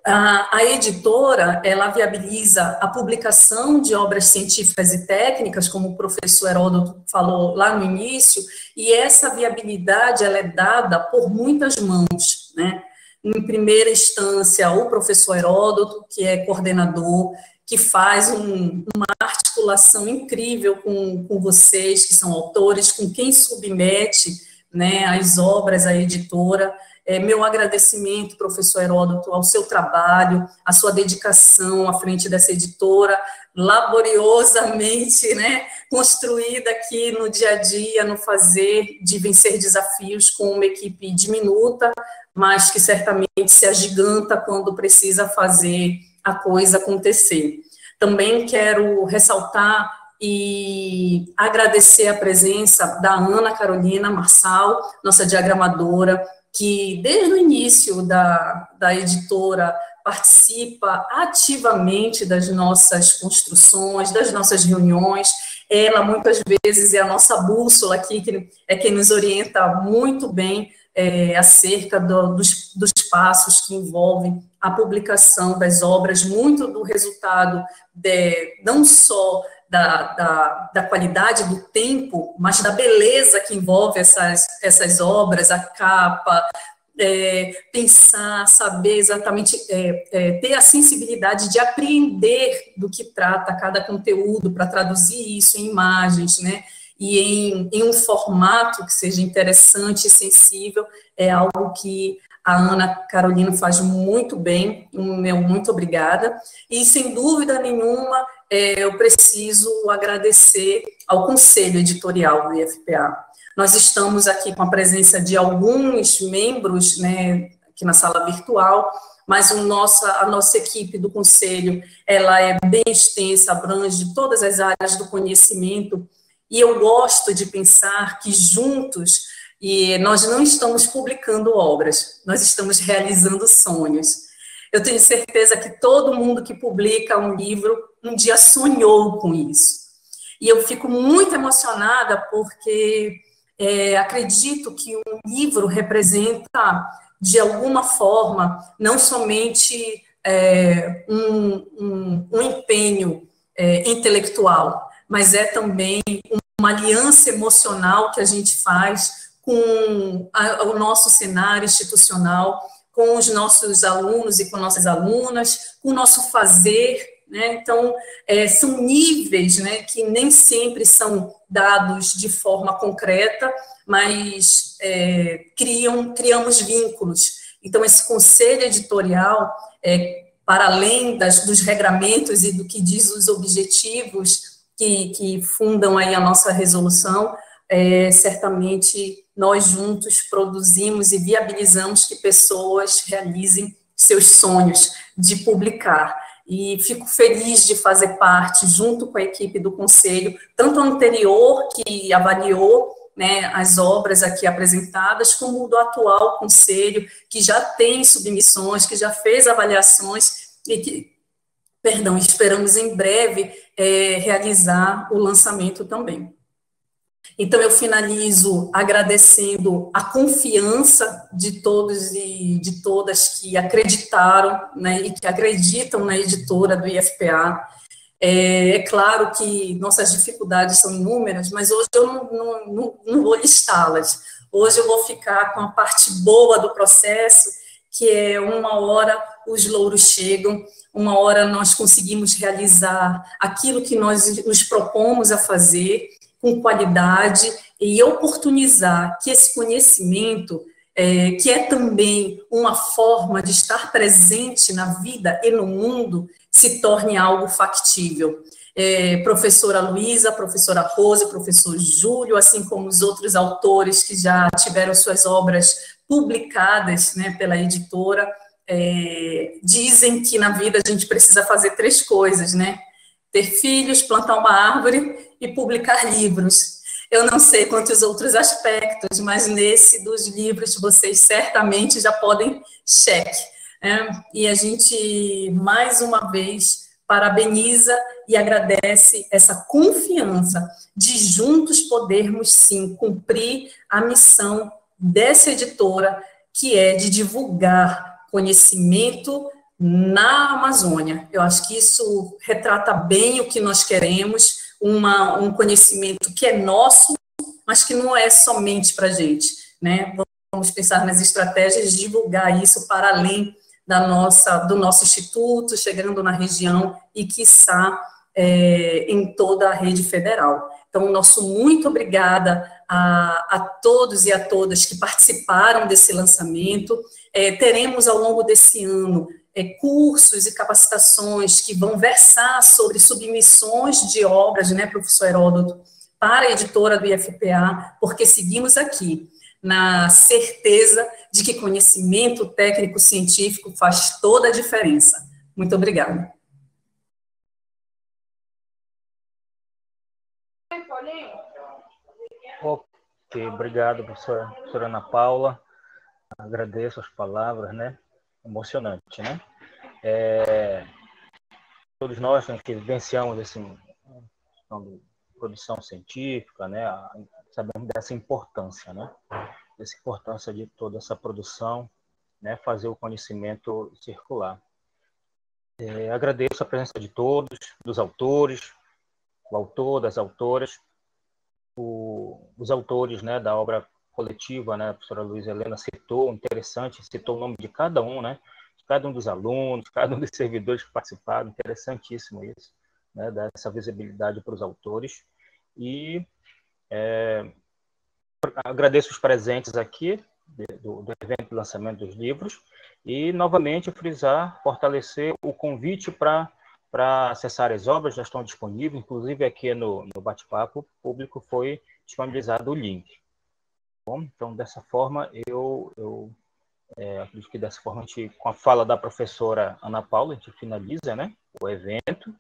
A editora, ela viabiliza a publicação de obras científicas e técnicas, como o professor Heródoto falou lá no início, e essa viabilidade, ela é dada por muitas mãos, né? Em primeira instância, o professor Heródoto, que é coordenador, que faz uma articulação incrível com vocês, que são autores, com quem submete, né, as obras à editora. Meu agradecimento, professor Heródoto, ao seu trabalho, à sua dedicação à frente dessa editora, laboriosamente, né, construída aqui no dia a dia, no fazer de vencer desafios com uma equipe diminuta, mas que certamente se agiganta quando precisa fazer a coisa acontecer. Também quero ressaltar e agradecer a presença da Ana Carolina Marçal, nossa diagramadora, que desde o início da editora participa ativamente das nossas construções, das nossas reuniões. Ela, muitas vezes, é a nossa bússola aqui, que é quem nos orienta muito bem acerca dos passos que envolvem a publicação das obras, muito do resultado não só da qualidade do tempo, mas da beleza que envolve essas obras, a capa, pensar, saber exatamente, ter a sensibilidade de apreender do que trata cada conteúdo, para traduzir isso em imagens, né? E em um formato que seja interessante e sensível, é algo que a Ana Carolina faz muito bem, muito obrigada. E, sem dúvida nenhuma, eu preciso agradecer ao Conselho Editorial do IFPA. Nós estamos aqui com a presença de alguns membros, né, aqui na sala virtual, mas a nossa equipe do Conselho, ela é bem extensa, abrange todas as áreas do conhecimento, e eu gosto de pensar que juntos, e nós não estamos publicando obras, nós estamos realizando sonhos. Eu tenho certeza que todo mundo que publica um livro, um dia sonhou com isso. E eu fico muito emocionada porque acredito que um livro representa, de alguma forma, não somente um empenho intelectual, mas é também uma aliança emocional que a gente faz com o nosso cenário institucional, com os nossos alunos e com nossas alunas, com o nosso fazer, né? Então, são níveis, né, que nem sempre são dados de forma concreta, mas criamos vínculos. Então, esse conselho editorial, para além dos regramentos e do que diz os objetivos que fundam aí a nossa resolução, certamente nós juntos produzimos e viabilizamos que pessoas realizem seus sonhos de publicar. E fico feliz de fazer parte, junto com a equipe do Conselho, tanto anterior, que avaliou, né, as obras aqui apresentadas, como do atual Conselho, que já tem submissões, que já fez avaliações e que, esperamos em breve realizar o lançamento também. Então, eu finalizo agradecendo a confiança de todos e de todas que acreditaram, né, e que acreditam na editora do IFPA. É claro que nossas dificuldades são inúmeras, mas hoje eu não vou listá-las. Hoje eu vou ficar com a parte boa do processo, que é uma hora os louros chegam, uma hora nós conseguimos realizar aquilo que nós nos propomos a fazer, com qualidade, e oportunizar que esse conhecimento, que é também uma forma de estar presente na vida e no mundo, se torne algo factível. Professora Luísa, professora Rose, professor Júlio, assim como os outros autores que já tiveram suas obras publicadas, né, pela editora, dizem que na vida a gente precisa fazer 3 coisas, né? Ter filhos, plantar uma árvore e publicar livros. Eu não sei quantos outros aspectos, mas nesse dos livros vocês certamente já podem cheque. E a gente, mais uma vez, parabeniza e agradece essa confiança de juntos podermos, sim, cumprir a missão dessa editora, que é de divulgar conhecimento na Amazônia. Eu acho que isso retrata bem o que nós queremos, um conhecimento que é nosso, mas que não é somente para a gente, né? Vamos pensar nas estratégias de divulgar isso para além do nosso instituto, chegando na região e, quiçá, em toda a rede federal. Então, nosso muito obrigada a todos e a todas que participaram desse lançamento. Teremos, ao longo desse ano, cursos e capacitações que vão versar sobre submissões de obras, né, professor Heródoto, para a editora do IFPA, porque seguimos aqui na certeza de que conhecimento técnico-científico faz toda a diferença. Muito obrigada. Ok, obrigado, professora Ana Paula. Agradeço as palavras, né? Emocionante, né? Todos nós que vivenciamos essa produção científica, né? Sabemos dessa importância, né? Dessa importância de toda essa produção, né? Fazer o conhecimento circular. Agradeço a presença de todos, dos autores, o autor, das autoras, os autores, né, da obra coletiva, né? A professora Luísa Helena citou o nome de cada um, né? De cada um dos alunos, cada um dos servidores que participaram. Interessantíssimo isso, né? Dar essa visibilidade para os autores. E agradeço os presentes aqui do evento de lançamento dos livros e, novamente, frisar, fortalecer o convite para acessar as obras, já estão disponíveis, inclusive aqui no bate-papo público foi disponibilizado o link. Bom, então, dessa forma, eu acredito que dessa forma, com a fala da professora Ana Paula, a gente finaliza, né, o evento.